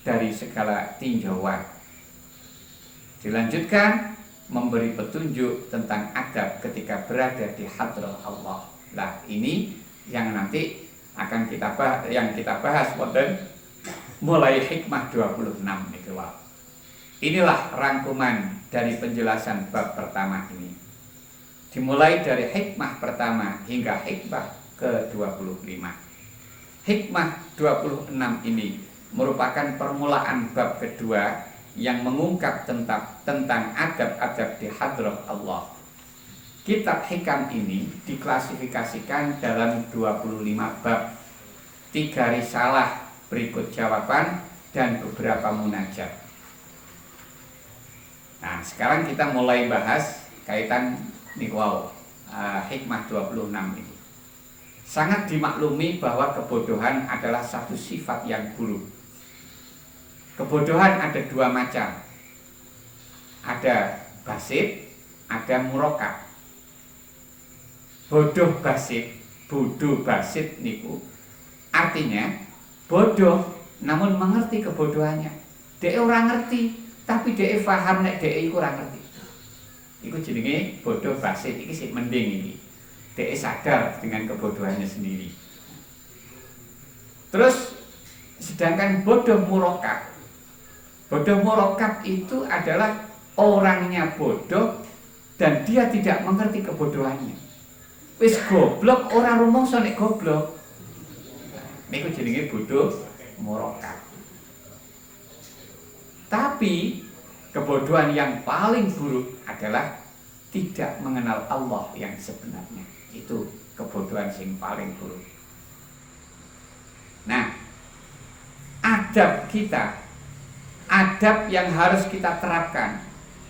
dari segala tinjauan. Dilanjutkan memberi petunjuk tentang adab ketika berada di hadrat Allah. Nah, ini yang nanti akan kita bahas mulai hikmah 26 niku. Inilah rangkuman dari penjelasan bab pertama ini. Dimulai dari hikmah pertama hingga hikmah ke-25. Hikmah 26 ini merupakan permulaan bab kedua yang mengungkap tentang adab-adab di hadrat Allah. Kitab hikam ini diklasifikasikan dalam 25 bab, 3 risalah berikut jawaban dan beberapa munajat. Nah, sekarang kita mulai bahas kaitan niku hikmah 26 ini. Sangat dimaklumi bahwa kebodohan adalah satu sifat yang buruk. Kebodohan ada 2 macam. Ada basit, ada murokab. Bodoh basit niku artinya bodoh namun mengerti kebodohannya. Dia orang ngerti tapi dia paham nek dia iku ora ngerti. Iku jenenge bodoh basit, iki sik mending iki. Dia sadar dengan kebodohannya sendiri. Terus sedangkan bodoh murokab. Bodoh murokab itu adalah orangnya bodoh dan dia tidak mengerti kebodohannya. Wis goblok ora rumangsa nek goblok. Niku jenenge bodoh murokab. Tapi kebodohan yang paling buruk adalah tidak mengenal Allah yang sebenarnya. Itu kebodohan yang paling buruk. Nah, adab kita, adab yang harus kita terapkan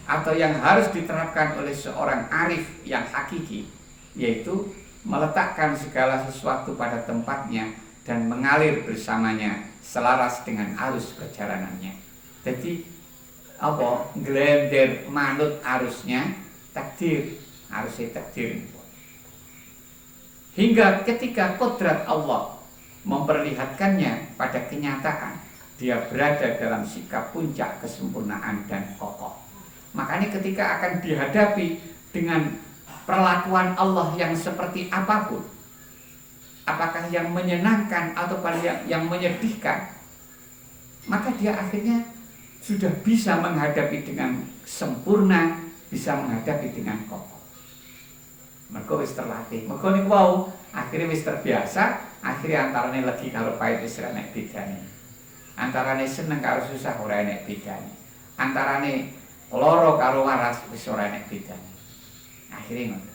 atau yang harus diterapkan oleh seorang arif yang hakiki, yaitu meletakkan segala sesuatu pada tempatnya dan mengalir bersamanya selaras dengan arus perjalanannya. Jadi apa? Glender manut arusnya takdir, arusnya takdir. Hingga ketika kodrat Allah memperlihatkannya pada kenyataan, dia berada dalam sikap puncak kesempurnaan dan kokoh. Makanya ketika akan dihadapi dengan perlakuan Allah yang seperti apapun, apakah yang menyenangkan atau yang menyedihkan, maka dia akhirnya sudah bisa menghadapi dengan sempurna, bisa menghadapi dengan kokoh. Mergo wis terlatih, mergo niku wau akhirnya wis terbiasa, akhirnya antarane legi karo pahit wis ora nek bedane. Antarane seneng karo susah ora enek bedane. Antarane loro karo waras wis ora enek bedane. Akhirnya ngono.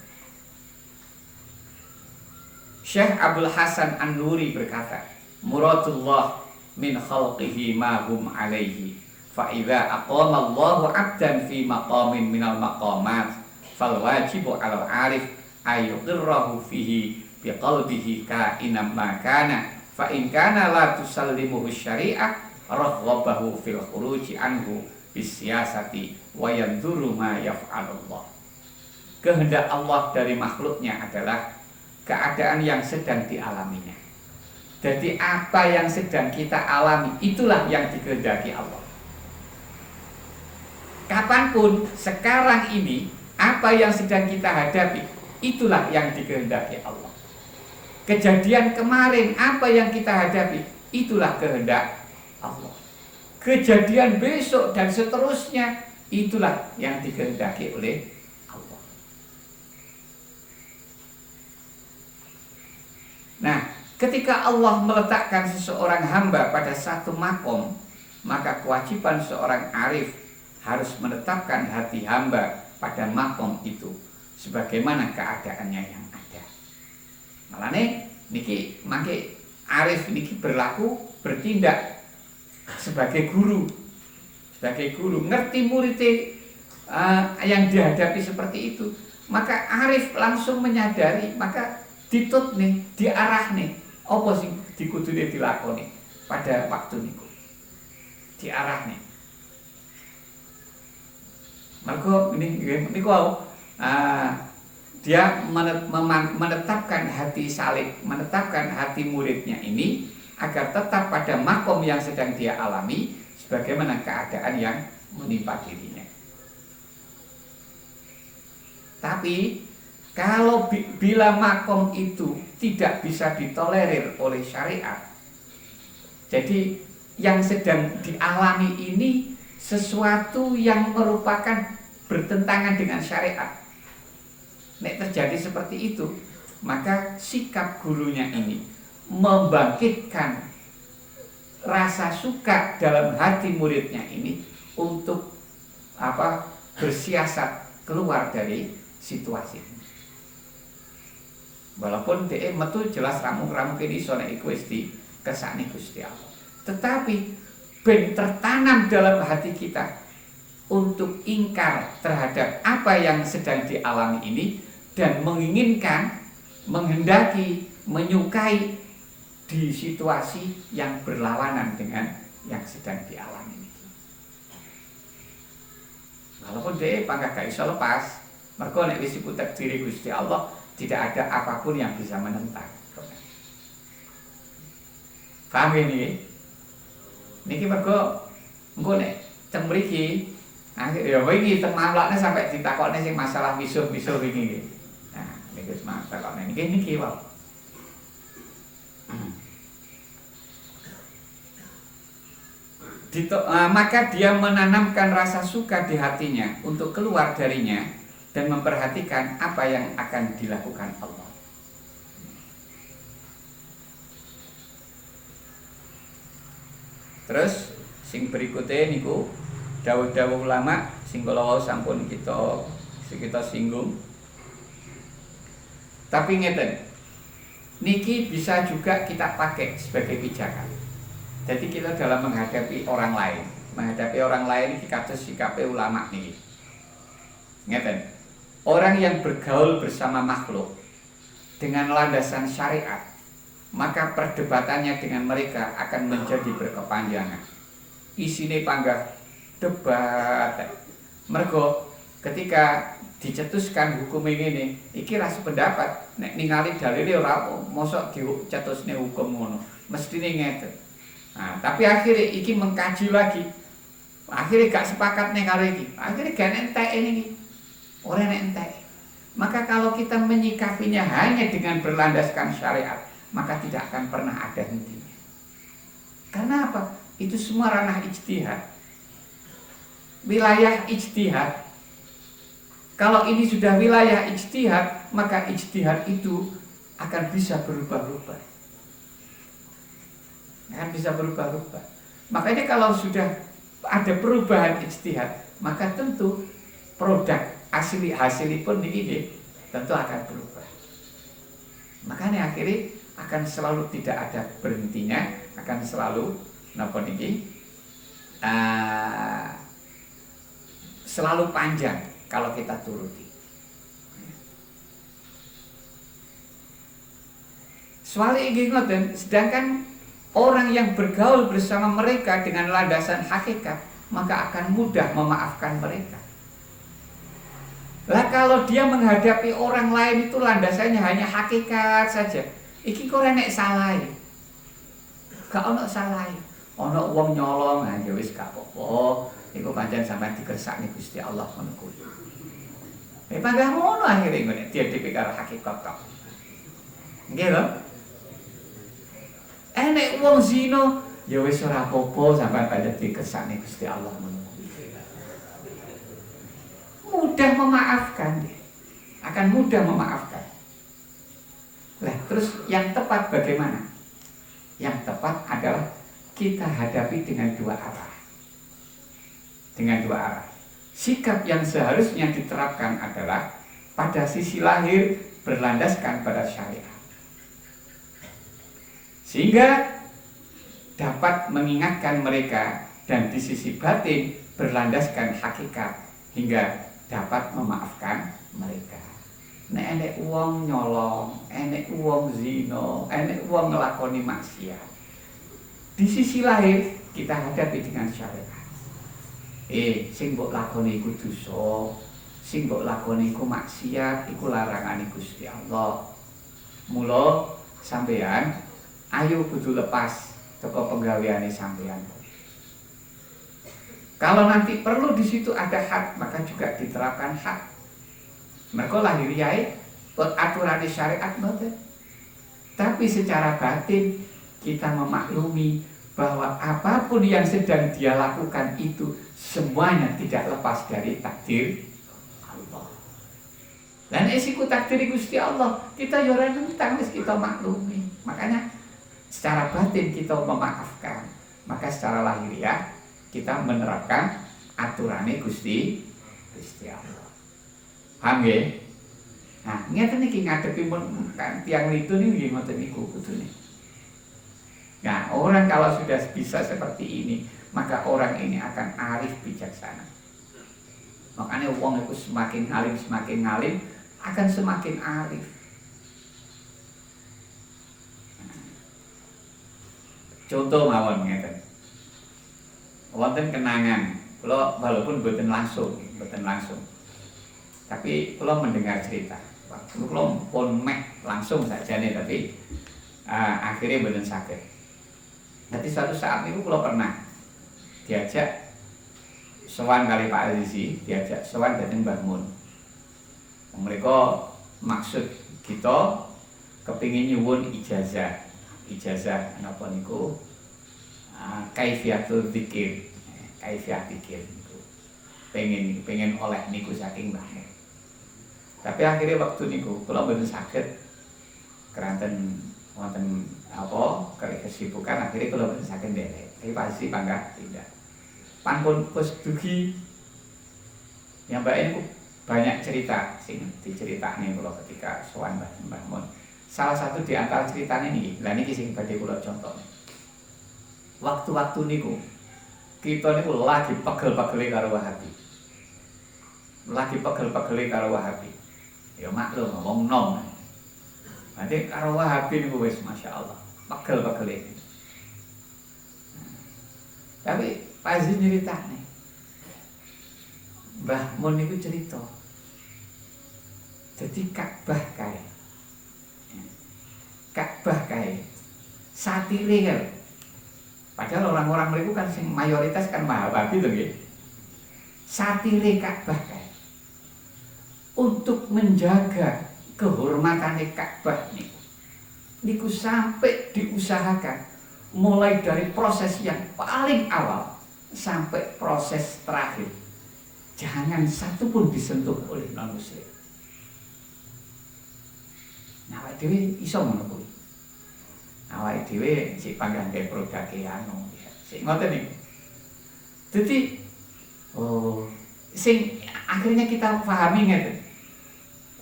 Syekh Abdul Hasan An-Nuri berkata, muradullah min khalqihi ma hum alaihi, fa idza aqama Allahu 'abdan fi maqamin minal maqamat fal wajibu 'alal 'arif ayuqirrahu fihi biqalbihi ka'inan ma kana, fa in kana la tusallimuhu syari'ah raghabahu fil khuruji anhu bisiyasati wa yanzuru ma yaf'alullah. Kehendak Allah dari makhluknya adalah keadaan yang sedang dialaminya. Jadi apa yang sedang kita alami, itulah yang dikehendaki Allah. Kapanpun sekarang ini, apa yang sedang kita hadapi, itulah yang dikehendaki Allah. Kejadian kemarin, apa yang kita hadapi, itulah kehendak Allah. Kejadian besok dan seterusnya, itulah yang dikehendaki oleh Allah. Nah, ketika Allah meletakkan seseorang hamba pada satu makom, maka kewajiban seorang arif harus menetapkan hati hamba pada makom itu sebagaimana keadaannya yang ada. Malane niki mangke arif niki berlaku bertindak sebagai guru, ngerti muridnya yang dihadapi seperti itu, maka arif langsung menyadari, maka ditut nih, diarah nih, apa sing dikudune dilakoni pada waktu niku, diarah nih. Mergo niku dia menetapkan hati salik, menetapkan hati muridnya ini agar tetap pada makom yang sedang dia alami sebagaimana keadaan yang menimpa dirinya. Tapi kalau bila makom itu tidak bisa ditolerir oleh syariat, jadi yang sedang dialami ini sesuatu yang merupakan bertentangan dengan syariat. Nek terjadi seperti itu, maka sikap gurunya ini membangkitkan rasa suka dalam hati muridnya ini untuk bersiasat keluar dari situasi ini. Walaupun dia metu jelas ramu-ramu kini sone iku wis dikersakne Gusti Allah. Tetapi ben tertanam dalam hati kita untuk ingkar terhadap apa yang sedang dialami ini dan menginginkan, menghendaki, menyukai di situasi yang berlawanan dengan yang sedang dialami ini. Walaupun dia pangkat gak iso lepas, mergo nek wis iku takdire Gusti Allah, tidak ada apapun yang bisa menentang. Paham ini? Niki mergo engko nek teng mriki, ya wingi teng mamlakne sampai ditakokne sing masalah misuh-misuh wingi. Nah, niku semangat takokne niki wae. Maka dia menanamkan rasa suka di hatinya untuk keluar darinya dan memperhatikan apa yang akan dilakukan Allah. Terus sing berikutnya niku dawuh-dawuh ulama sing kala wau sampun kita singgung. Tapi ngeten, niki bisa juga kita pakai sebagai pijakan. Jadi kita dalam menghadapi orang lain kita sikape ulama niki. Ngeten, orang yang bergaul bersama makhluk dengan landasan syariat, maka perdebatannya dengan mereka akan menjadi berkepanjangan. Isine panggah debat. Mergo ketika dicetuskan hukum ini, iki ras pendapat, nek ningali dalile ora mosok dicetusne hukum ngono. Mestine ngeten. Nah, tapi akhirnya iki mengkaji lagi. Akhirnya gak sepakat nih karo iki. Akhirnya gak entek ini. Ora entek. Maka kalau kita menyikapinya hanya dengan berlandaskan syariat, maka tidak akan pernah ada hentinya. Karena apa? Itu semua ranah ijtihad. Wilayah ijtihad. Kalau ini sudah wilayah ijtihad, maka ijtihad itu akan bisa berubah-ubah. Akan bisa berubah-ubah. Makanya kalau sudah ada perubahan ijtihad, maka tentu produk hasil pun ini tentu akan berubah. Makanya akhirnya akan selalu tidak ada berhentinya, akan selalu selalu panjang kalau kita turuti. Soalnya ini ngoten, sedangkan orang yang bergaul bersama mereka dengan landasan hakikat, maka akan mudah memaafkan mereka. Lah kalau dia menghadapi orang lain itu landasannya hanya hakikat saja, iki kok nek salah. Gak ono salah. Ono wong nyolong aja wis gak apa-apa. Iku pancen sampean dikersakne Gusti Allah ngono kuwi. Panggah ngono akhire ngene diedepi karo hakikat tok. Nggih lho. Nek wong zina ya wis ora apa-apa sampean pancen dikersakne Gusti Allah ngono. Mudah memaafkan dia. Akan mudah memaafkan. Lah terus yang tepat bagaimana? Yang tepat adalah kita hadapi dengan dua arah. Dengan dua arah. Sikap yang seharusnya diterapkan adalah pada sisi lahir berlandaskan pada syariat. Sehingga dapat mengingatkan mereka, dan di sisi batin berlandaskan hakikat hingga dapat memaafkan mereka. Nek enek uang nyolong, enek uang zina, enek uang ngelakoni maksiat, di sisi lahir kita hadapi dengan syariat. Sing mbok lakoni iku dosa, sing mbok lakoni iku maksiat, iku larangane Gusti Allah. Mula sampean ayo kudu lepas teko penggaweane sampean. Kalau nanti perlu di situ ada hak, maka juga diterapkan hak. Mereka lahiriae aturan syariat mboten. Tapi secara batin kita memaklumi bahwa apapun yang sedang dia lakukan itu semuanya tidak lepas dari takdir Allah. Dan esiku takdir Gusti Allah, kita yo ora nentang, wis kita maklumi. Makanya secara batin kita memaafkan, maka secara lahiriah kita menerapkan aturannya Gusti Allah. Paham ya? Nah, ngeten iki ngadepi kan tiang itu nih ngoten niku kudune. Nah, orang kalau sudah bisa seperti ini, maka orang ini akan arif bijaksana. Makanya wong itu semakin ngalim akan semakin arif. Contoh mawon ngeten. Wonten kenangan, kula walaupun mboten langsung. Tapi kula mendengar cerita. Kula pun langsung saja nih, tapi akhirnya mboten saged. Nanti suatu saat itu kula pernah diajak sowan kali Pak Azizi, diajak sowan dhateng Mbah Mun. Mereka maksud kita kepingin nyuwun ijazah napa niku kaifiatul dzikir, kaifiah dzikir niku. Pengen oleh niku saking Mbah Mun. Tapi akhirnya waktu niku kula mboten saged keranten wonten apa kesibukan, akhirnya kula mboten saged nderek. Tapi pasti panggah tidak. pangkon pus dugi yang Mbak ini banyak cerita sing diceritani kula ketika sowan Mbah Mun. Salah satu di antara ceritanya niki, lah niki sing badhe kula contoh. Waktu-waktu niku kita niku lagi pegel-pegele karo Wahabi. Lagi pegel-pegele karo Wahabi. Ya maklum wong nom. Nanti karo Wahabi niku wis masyaallah, pegel-pegele. Tapi Pak Haji nyeritane Mbah Mun niku cerita. Jadi Ka'bah kae. Ka'bah kae. Satire kan. Padahal orang-orang mereka kan sing mayoritas kan Wahabi to nggih. Satire Ka'bah kae. Untuk menjaga kehormatan Ka'bah niku sampai diusahakan mulai dari proses yang paling awal sampai proses terakhir. Jangan satu pun disentuh oleh non-muslim. Nah, awake dhewe iso ngono kuwi. Awake dhewe sik panggang gawe produk anu, sik ngoten niku. Dadi sing akhirnya kita pahami ngeten.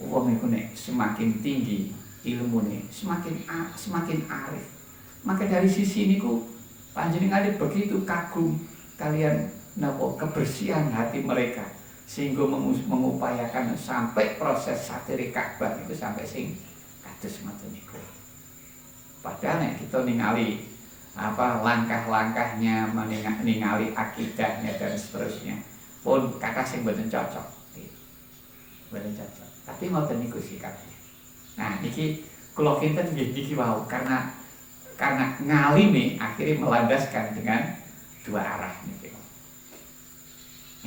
Wong iku nek semakin tinggi ilmune, semakin arif. Maka dari sisi niku panjenengan begitu kagum kalian kebersihan hati mereka sehingga mengupayakan sampai proses satire Ka'bah itu sampai sing kados ngoten niku. Padahal nek kita ningali langkah-langkahnya, ningali akidahnya dan seterusnya pun kata sing mboten cocok. Mboten cocok. Tapi ngoten niku sikapnya. Nah, niki kula kinten nggih niki wau karena ngalime akhirnya melandaskan dengan dua arah niki.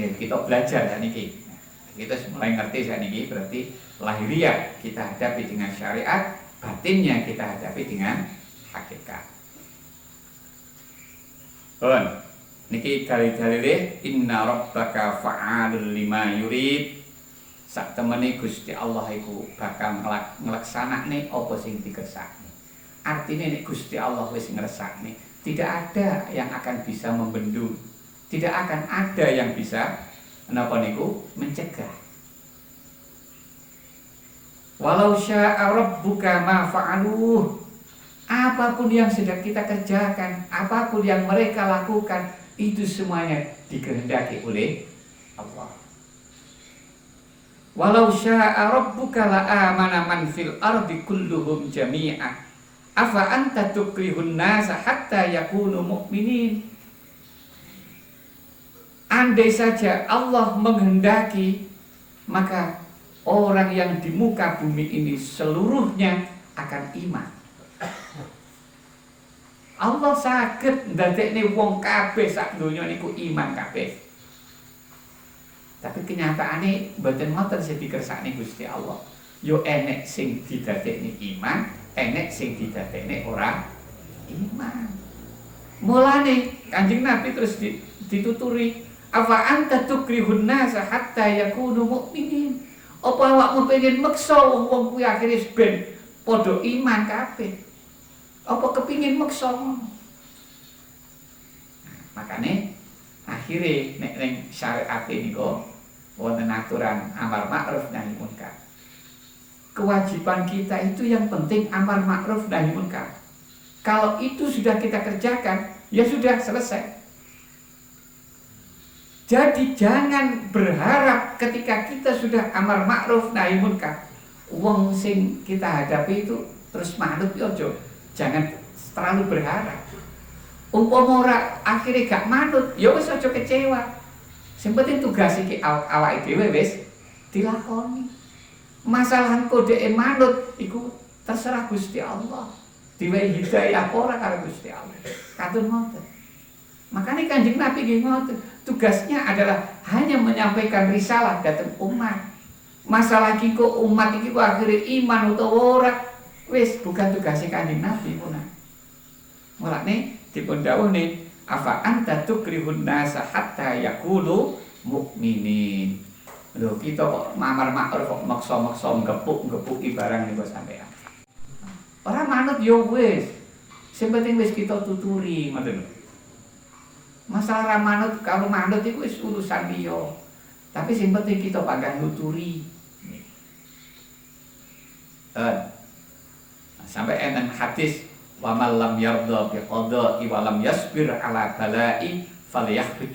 Ya, kita belajar ya niki. Kita mulai ngerti saat niki berarti lahiriah kita hadapi dengan syariat, batinnya kita hadapi dengan hakikat. Niki dalil-dalile inna rabbaka fa'alul lima yurid. Sak temene Gusti Allah iku bakal nglaksanakne apa sing dikersakne. Artine nek Gusti Allah wis ngersakne, tidak ada yang akan bisa membendung. Tidak akan ada yang bisa menapa niku mencegah. Walau syaa rabbuka ma fa'aluh. Apapun yang sedang kita kerjakan, apapun yang mereka lakukan, itu semuanya dikehendaki oleh Allah. Walau syaa rabbuka la amana man fil ardi kulluhum jami'an. Afa anta tukrihun nasa hatta yakunu mu'minin. Andai saja Allah menghendaki, maka orang yang di muka bumi ini seluruhnya akan iman. Allah saged ndadekne wong kabeh sak donya niku iman kabeh. Tapi kenyataane mboten ngoten sing dikersakne Gusti Allah. Yo enek sing didadekne iman, enek sing didadekne ora iman. Mulane Kanjeng Nabi terus dituturi, afa anta tukrihun nasa hatta yakunu mu'minin. Apa awakmu pengen meksa wong-wong kuwi akhire ben padha iman kabeh? Apa kepingin meksa ngono? Makane akhire nek ning syariat niku wonten aturan amar ma'ruf nahi munkar. Kewajiban kita itu yang penting amar ma'ruf nahi munkar. Kalau itu sudah kita kerjakan, ya sudah selesai. Jadi jangan berharap ketika kita sudah amar ma'ruf nahi munkar, wong sing kita hadapi itu terus manut yo aja. Jangan terlalu berharap. Umpama ora akhirnya gak manut, ya wis aja kecewa. Sing penting tugas iki awake dhewe wis dilakoni. Masalah kode manut iku terserah Gusti Allah. Diwehi hidayah ora karo Gusti Allah. Katun ngoten. Makanya Kanjeng Nabi nggih ngoten. Tugasnya adalah hanya menyampaikan risalah dhateng umat. Masalah iki kok umat iki kok akhire iman utawa ora, wis bukan tugasnya Kanjeng Nabi pun. Mulane dipun dawuhne afa anta tukrihun nasa hatta yakulu mukminin. Lho kita kok mamar ma'ruf kok maksa-maksa ngepuk-ngepuki barang niku sampean. Ora manut yo wis. Sing penting wis kita tuturi ngoten lho. Masalah ramanut kalau manut itu wis urusan liya. Tapi sing penting kita panggang nuturi. Sampai enten hadis wa man lam yarda bi qada'i wa lam yasbir ala bala'i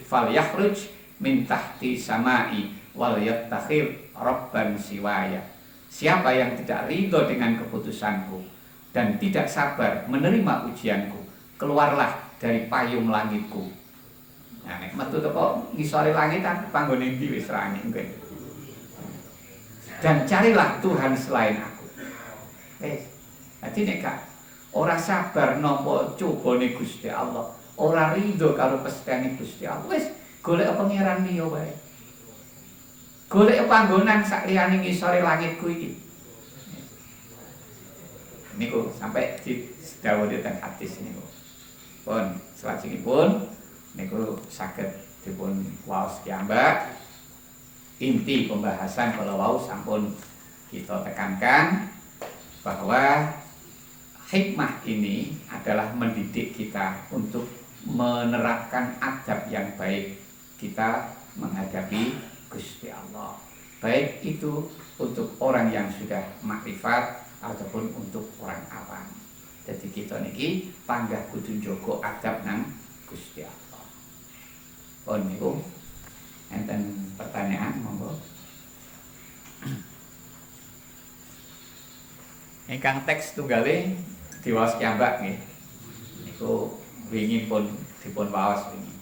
falyakhruj min tahti sama'i wal yattakhir rabban siwaya. Siapa yang tidak ridho dengan keputusanku dan tidak sabar menerima ujianku, keluarlah dari payung langitku. Nah, nek metu teko ngisore langit tapi panggone ndi wis ra ngene. Dan carilah Tuhan selain aku. Dadi nek gak ora sabar nampa cobane Gusti Allah, ora ridho karo pestine Gusti Allah, wis golek pangeran liya wae. Golek panggonan sak liyane ngisore langitku iki. Niku sampai didhawuhi teng hadis niku. Pun salajengipun niku saged dipun waos piyambak. Inti pembahasan kalau wau sampun kita tekankan bahwa hikmah ini adalah mendidik kita untuk menerapkan adab yang baik kita menghadapi Gusti Allah. Baik itu untuk orang yang sudah makrifat ataupun untuk orang awam. Jadi kita niki panggah kudu njogo adab nang Gusti Allah. Pun niku enten pertanyaan monggo. Ingkang teks tunggale diwaos piyambak nggih. Niku wingi pun dipun waos wingi.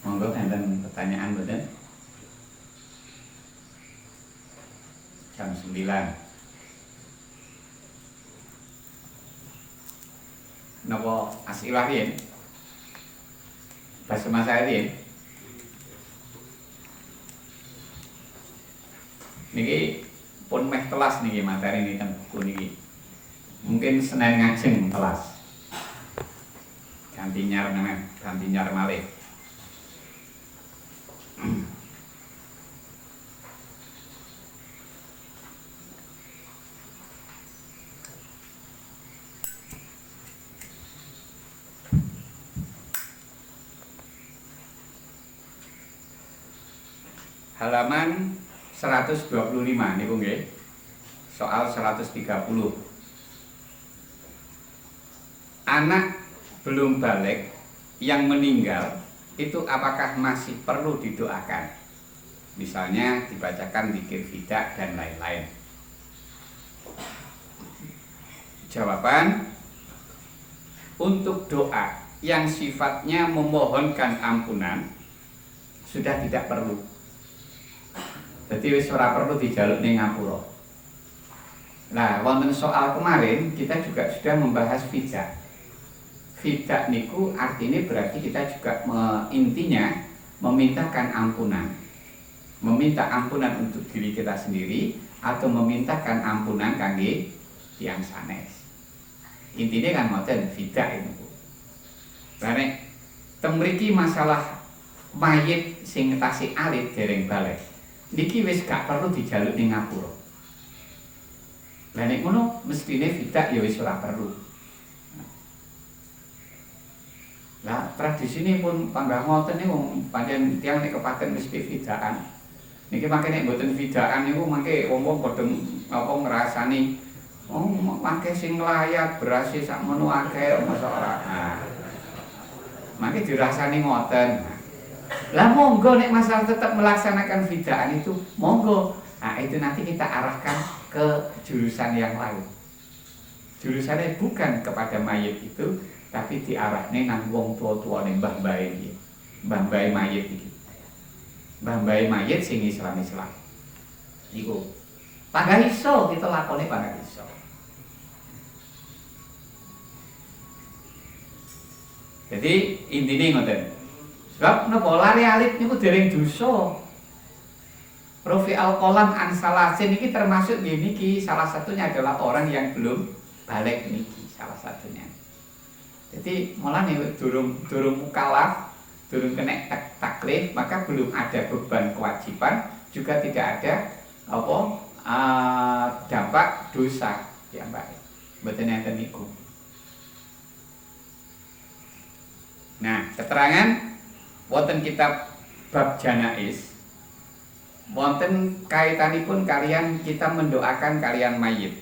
Monggo enten pertanyaan mboten? Jam 9. Napa asilah yen? Bahasa masa yen. Niki pun meh telas niki materi niki teng buku niki. Mungkin Senin ngajeng telas. Ganti nyar malih. Halaman 125 niku nggih. Soal 130. Anak belum balik yang meninggal itu apakah masih perlu didoakan? Misalnya dibacakan zikir fida dan lain-lain. Jawaban, untuk doa yang sifatnya memohonkan ampunan sudah tidak perlu. Jadi wis ora perlu dijaluk ning ngapura. Nah, wonten soal kemarin kita juga sudah membahas fida. Fida niku artinya berarti kita juga intinya memintakan ampunan. Meminta ampunan untuk diri kita sendiri atau memintakan ampunan kangge tiyang sanes. Intinya kan ngoten fida itu. Lah nek teng mriki masalah mayit sing tasih alit dereng balik. Niki wis gak perlu dijaluk ning ngapura. Lah nek ngono mestine fida ya wis ora perlu. Lah tradisine pun panggah ngoten niku pancen tiyang nek kepaten mesti fidaan. Niki mangke nek mboten fidaan niku mangke wong-wong padha apa ngrasani mangke sing nglayat berase sakmono akeh masa ora. Nah. Mangke dirasani ngoten. Lah monggo nek masalah tetap melaksanakan fidaan itu monggo. Nah, itu nanti kita arahkan ke jurusan yang lain. Jurusannya bukan kepada mayit itu, tapi diarahne nang wong tua-tuane mbah-mbah iki. Mbah-mbah mayit iki. Mbah-mbah mayit sing Islam-Islam. Iku. Panggah iso kita lakone panggah iso. Jadi intine ngoten. Sebab napa lari alit niku dereng dosa. Rafi al-qalam an salasin niki termasuk niki salah satunya adalah orang yang belum balik niki salah satunya. Jadi mulane durung mukallaf, durung kena taklif, maka belum ada beban kewajiban, juga tidak ada dampak dosa ya Mbak. Mboten enten niku. Nah, keterangan wonten kitab bab janais wonten kaitanipun kalian kita mendoakan kalian mayit.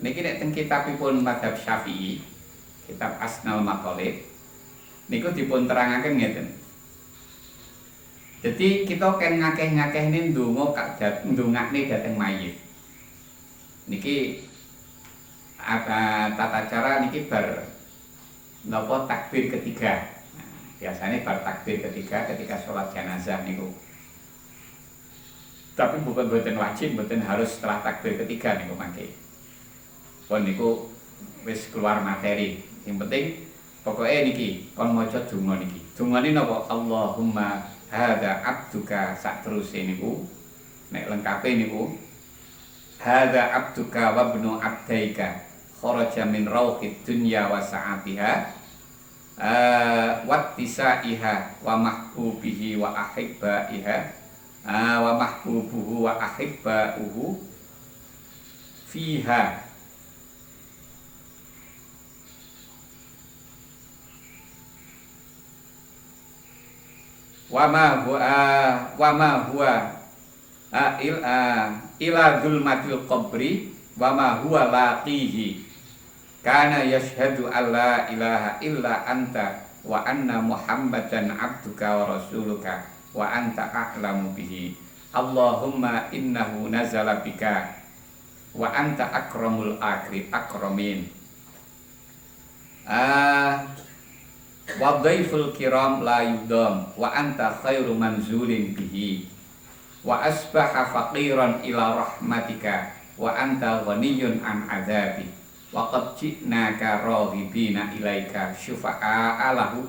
Niki nek teng kitabipun Madzhab Syafi'i, kitab Asnal Maqalid niku dipun terangaken ngeten. Jadi kita kan ngakeh-ngakehne ndongakne dhateng mayit. Niki ada tata cara niki bar napa takbir ketiga. Nah, biasanya bar takbir ketiga ketika sholat jenazah niku. Tapi bukan wajib, bukan harus setelah takbir ketiga niku mangke. Pun niku wis keluar materi. Yang penting pokoknya niki kon maca donga niki. Dongane napa? Allahumma hadza abduka sak teruse niku. Nek lengkape niku hadza abduka wa ibnu abdaika kharaja min rauhid dunya wa sa'atiha wattisaiha wa mahbubihi wa ahibbaiha wa mahbubuhu wa ahibbauhu fiha wa ma huwa ila zulmatil qabri wa ma huwa laqihi kana yashhadu alla ilaha illa anta wa anna muhammadan abduka wa rasuluka wa anta a'lamu bihi Allahumma innahu nazala bika wa anta akramul akramin wa dhaiful kiram la yudam wa anta khairu manzulin bihi wa asbaha faqiran ila rahmatika wa anta ghaniyun an adzabi wa qad ji'naka raghibina ilaika syufa'a lahu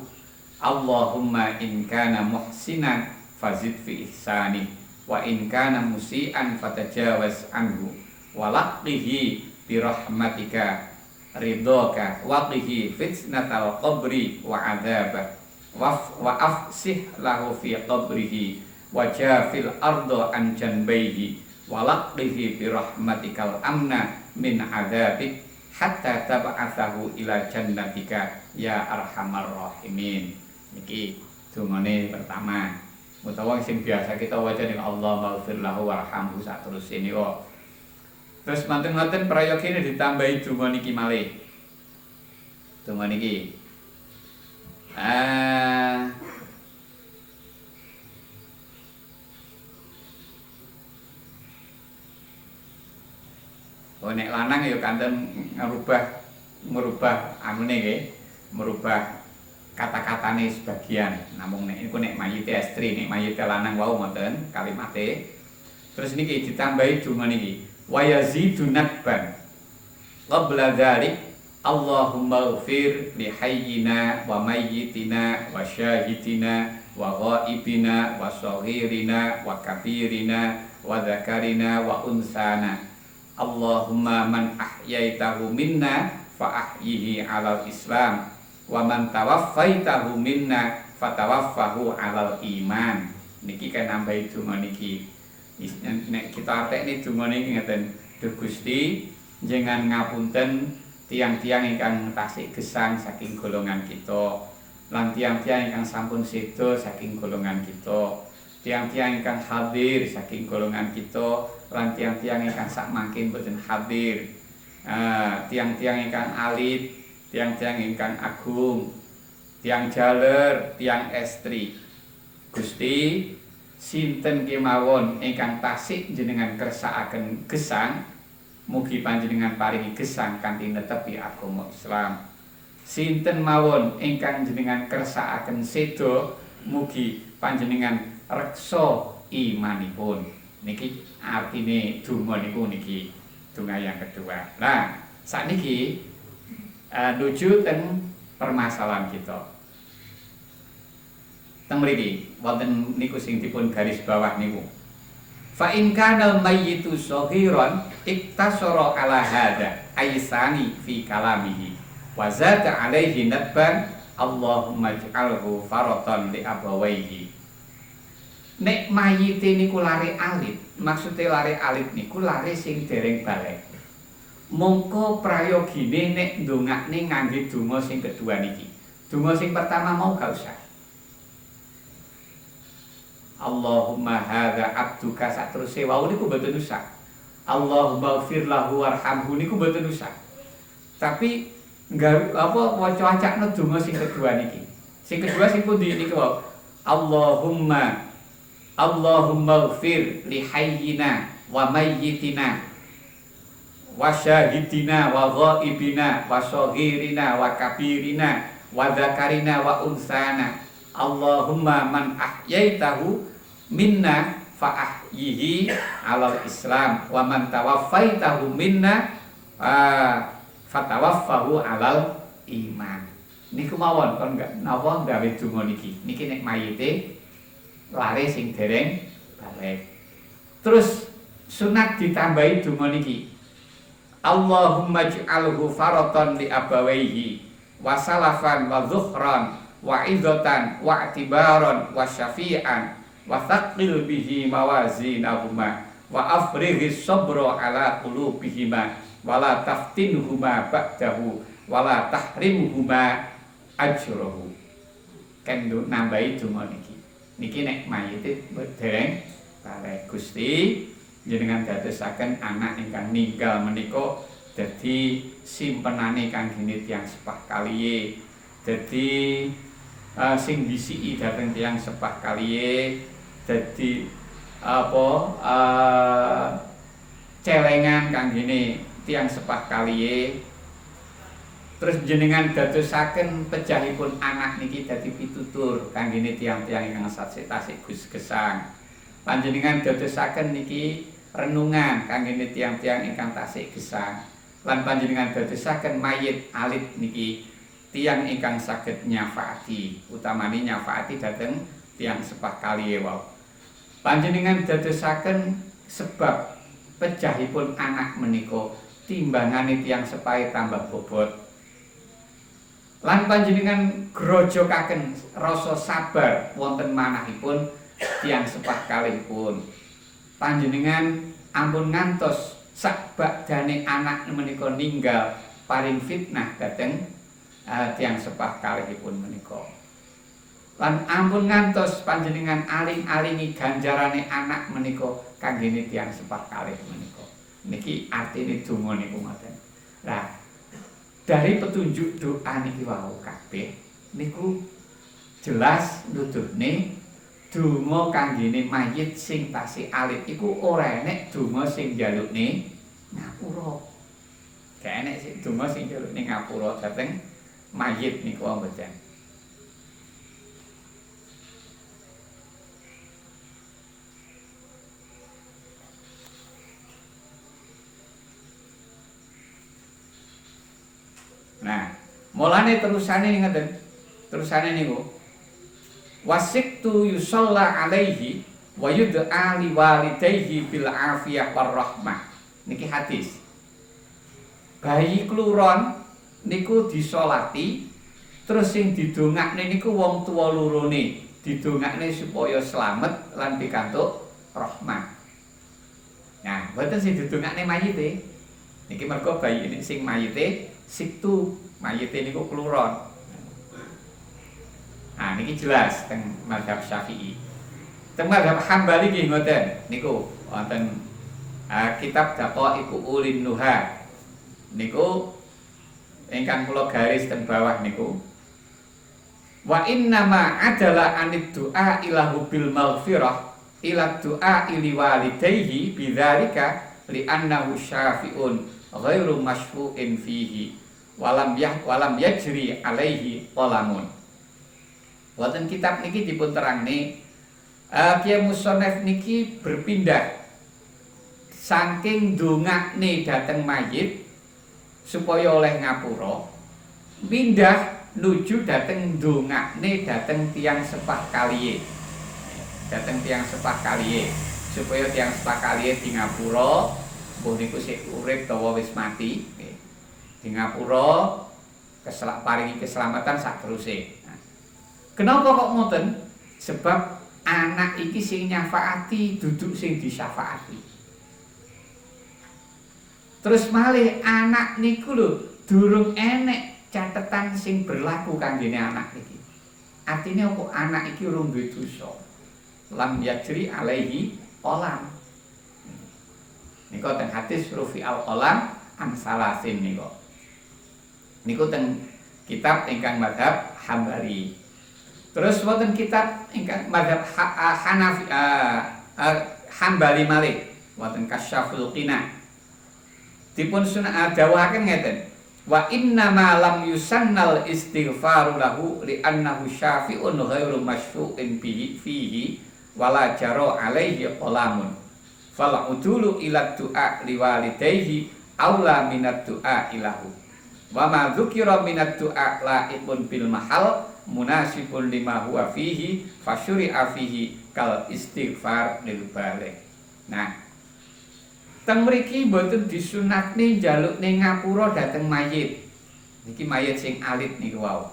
Allahumma in kana muhsinan fazid fi ihsani wa in kana musian fatajawaz anhu wa laqihi bi rahmatika ridhoka waqihi fitnatal qabri wa adzabah wa afsih lahu fi qabrihi wa jafil ardo an janbaihi wa laqihi bi rahmatikal amna min adzabik hatta tab'atsahu ila jannatika ya arhamar rahimin. Niki dungane pertama utawa sing biasa kita waca ning Allah maghfir lahu warhamhu sak terus ini kok. Terus manten-manten prayogine ditambahi donga niki malih. Donga niki. Nek lanang ya kanten merubah anune nggih, merubah kata-katane sebagian. Namung nek niku nek mayite estri, nek mayite lanang wau ngoten kalimate. Terus niki ditambahi donga niki. Wa yazidu nadban qabla dzalik Allahumma ighfir li hayyina wa mayyitina wa syahidina wa ghaibina wa saghirina wa kabirina wa dzakarina wa unsana Allahumma man ahyaitahu minna fa ahyihi 'alal islam wa man tawaffaitahu minna fatawaffahu 'alal iman. Niki kan nambahi donga niki. Nek kita artekne donga niki ngeten, Duh Gusti jenengan ngapunten tiang-tiang ingkang tasih gesang saking golongan kita, lan tiang-tiang ingkang sampun sedo saking golongan kita, tiang-tiang ingkang hadir saking golongan kita, lan tiang-tiang ingkang sak mangkin boten hadir, tiang-tiang ingkang alit, tiang-tiang ingkang agung, tiang jaler, tiang estri. Gusti sinten kemawon ingkang tasih jenengan kersakaken gesang, mugi panjenengan paringi gesang kanthi netepi agama Islam. Sinten mawon ingkang jenengan kersakaken sedo, mugi panjenengan reksa imanipun. Niki artine donga niku niki donga yang kedua. Nah, sakniki nuju teng permasalahan kita. Teng mriki wonten niku sing dipun garis bawah niku. Fa in kana mayyitu saghiran iktasara ala hada aisani fi kalamihi wa zada alaihi nadban Allahumma ij'alhu faratan li abawaihi. Nek mayite niku lare alit, maksude lare alit niku lare sing dereng balik. Mongko prayogine nek ndongakne ngangge donga sing kedua niki. Donga sing pertama mau gak usah. Allahumma hadza abduka satruse wau niku mboten usah. Allahumma ighfir lahu warhamhu niku mboten usah. Tapi nggawe apa waca-wacana donga sing kedua niki. Sing kedua sing pundi niki wau. Allahumma ighfir li hayyina wa mayyitina wa syahidina wa ghaibina wa shaghirina wa kabirina wa dzakarina wa unsana. Allahumma man ahyaitahu minna fa ahyihi alal islam wa man tawaffaitahu minna fatawaffahu alal iman. Niku mawon kon napa gawe donga niki. Niki nek mayite lare sing dereng balik. Terus sunat ditambahi donga niki. Allahumma ij'alhu faratan li abawaihi wa salafan wa zuhran wa idzatan wa i'tibaran wa syafi'an wa thaqqil bihi mawazinahuma wa afrighis sabra ala qulubihima wa la taftinhuma ba'dahu wa la tahrimhuma ajrahu. Kan nambahi donga niki. Niki nek mayite dereng balik. Gusti jenengan dadosaken anak ingkang ninggal menika dadi simpenane kanggene tiyang sepah kaliye, dadi sing bisiki dhateng tiyang sepah kaliye, dadi celengan kanggene tiyang sepah kaliye. Terus jenengan dadosaken pejahipun anak niki dadi pitutur kanggene tiyang-tiyang ingkang tasih Gus Gesang. Panjenengan dadosaken niki renungan kanggene tiyang-tiyang ingkang tasih gesang. Lan panjenengan dadosaken mayit alit niki tiyang ingkang saged nyafaati, utamane nyafaati dhateng tiyang sepah kaliye wau. Panjenengan dadosaken sebab pejahipun anak menika timbangane tiyang sepahe tambah bobot. Lan panjenengan grojokaken rasa sabar wonten manahipun tiyang sepah kalihipun. Panjenengan ampun ngantos sakbadane anak menika ninggal paring fitnah dhateng tiyang sepah kalihipun menika. Lan ampun ngantos panjenengan aling-alingi ganjarane anak menika kanggene tiyang sepah kalih menika. Niki artine donga niku ngoten. Lah dari petunjuk doa niki wau kabeh niku jelas nuduhne donga kanggene mayit sing tasih alit iku ora enek donga sing njalukne ngapura. Gak enek sing donga sing njalukne ngapura dhateng mayit niku mboten. Nah, mulane terusane ngoten. Terusane niku wasiktu yusalla alaihi wa yud'a li walidayhi bil afiyah war rahmah. Niki hadis. Bayi kluron niku disolati terus sing didongakne niku wong tuwa lorone, didongakne supaya slamet lan pikantuk rahmat. Nah, mboten sing didongakne mayite. Niki mergo bayi ini sing mayite siktu mayite niku kluron. Nah, niki jelas teng mazhab Syafi'i. Teng mazhab Hambali nggih ngoten niku wonten kitab Daqaiqu Ulin Nuha. Niku ingkang kula garis teng bawah niku. Wa innama adalah anid du'a ilahu bil maghfirah ila du'a ili walidayhi bidzalika li annahu syafi'un ghairu masyfu'in fihi walam yajri alaihi qalamun. Wonten kitab niki dipun terangne Kiai Musonef niki berpindah saking dongakne dhateng mayit supaya oleh ngapura, pindah nuju dhateng dongakne dhateng tiyang sepah kaliye. Dhateng tiyang sepah kaliye supaya tiyang sepah kaliye di ngapura, mbuh niku sik urip utawa wis mati. Di ngapura paringi keselamatan saterusé. Nah, kenapa kok ngoten? Sebab anak iki sing nyafaati duduk sing disyafaati. Terus malih anak niku lho durung enek catetan sing berlaku kanggene anak iki. Artinya apa? Anak iki urung duwe dosa. Lam yajri alaihi qalam. Niku teng hadis rufi al qalam an salasin niku. Niku teng kitab ingkang mazhab Hambali. Terus wonten kitab ingkang mazhab Hanafi Hambali malih wonten Kasyaful Qina. Dipun dawuhaken ngeten. Wa inna ma lam yusannal istighfaru lahu li annahu syafi'un ghairu masyfu'in fihi wala jaro alaihi qalamun fal udulu ila du'a liwalidayhi aula minad du'a ilahu wa ma dzukira minad du'a la'ibun bil mahal munasibun lima huwa fihi fasyuri'a fihi kal istighfar lil baligh. Nah, teng mriki mboten disunatne njalukne ngapura dhateng mayit. Niki mayit sing alit niku wau.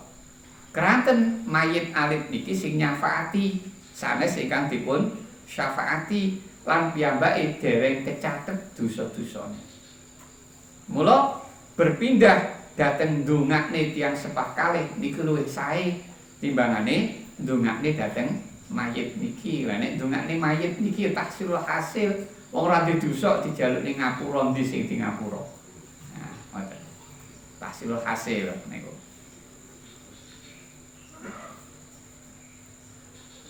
Keranten mayit alit niki sing nyafaati sanes ingkang dipun syafaati lan piyambake dereng kecathet dosa-dosane. Mula berpindah dhateng ndongakne tiyang sepah kalih niku luwih sae timbangane ndongakne dhateng mayit niki. Lah nek ndongakne mayit niki tahsilul hasil wong ora dosa dijalukne ngapura ndi sing di ngapura. Nah, ngoten. Tahsilul hasil niku.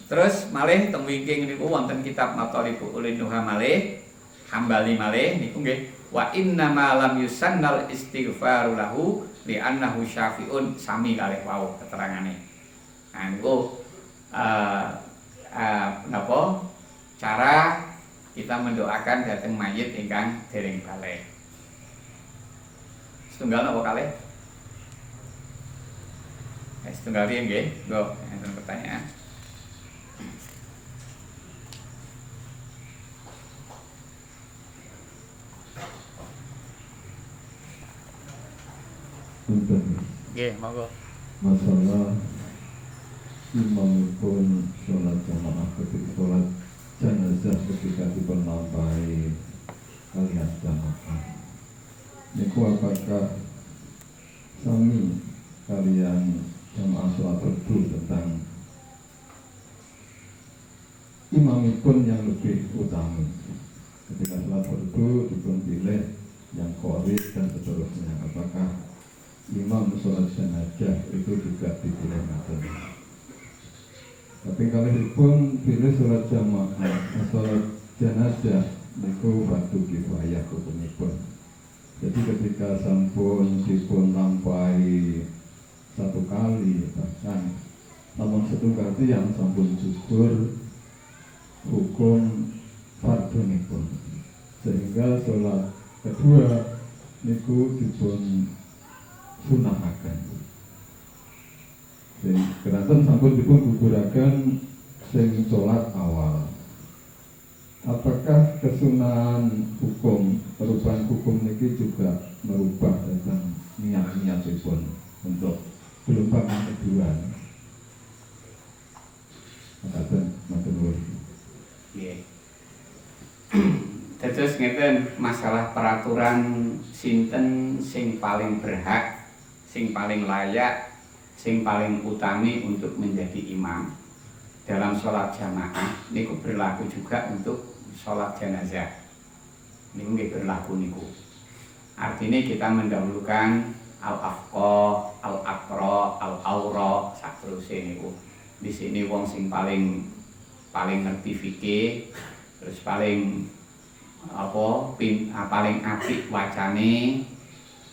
Terus malih teng wingking niku wonten kitab Matalibul Nuha malih, Hambali malih niku nggih wa inna ma lam yusannal istighfaru lahu li annahu syafi'un sami kalih wau keterangane. Nah niku napa cara kita mendoakan dhateng mayit ingkang dereng baligh. Setunggal napa kalih? Setunggal piye nggih? Nggo enten pertanyaan. Nggih, monggo. Masalah imam pun sholat jamaah ketika sholat jenazah ketika dipenampai kalian jamaah. Niku apakah sami kalian jamaah sholat fardu tentang imamipun yang lebih utama ketika sholat fardu dipun pilih yang qori dan seterusnya. Apakah imam sholat jenazah itu juga dipilih ngaten? Tapi kalau pun pilih sholat jamaah, sholat jenazah niku fardu kifayah hukumipun. Jadi ketika sampun dipun lampahi satu kali bahkan namun setunggal yang sampun gugur hukum fardu nipun, sehingga sholat kedua niku dipun sunahaken. Sing keranten sampun dipun guguraken sing sholat awal. Apakah kesunahan hukum, perubahan hukum niki juga merubah tentang niat-niatipun untuk gelombang kedua? Makaten matur nuwun. Nggih. Terus ngeten masalah peraturan sinten sing paling berhak, sing paling layak, sing paling utami untuk menjadi imam dalam sholat jamaah niku berlaku juga untuk sholat jenazah. Niku nggih berlaku niku. Artinya kita mendahulukan al-afqa, al-aqra, al-aura saterusé niku. Di sini wong sing paling ngerti fikih, terus paling paling apik wacane,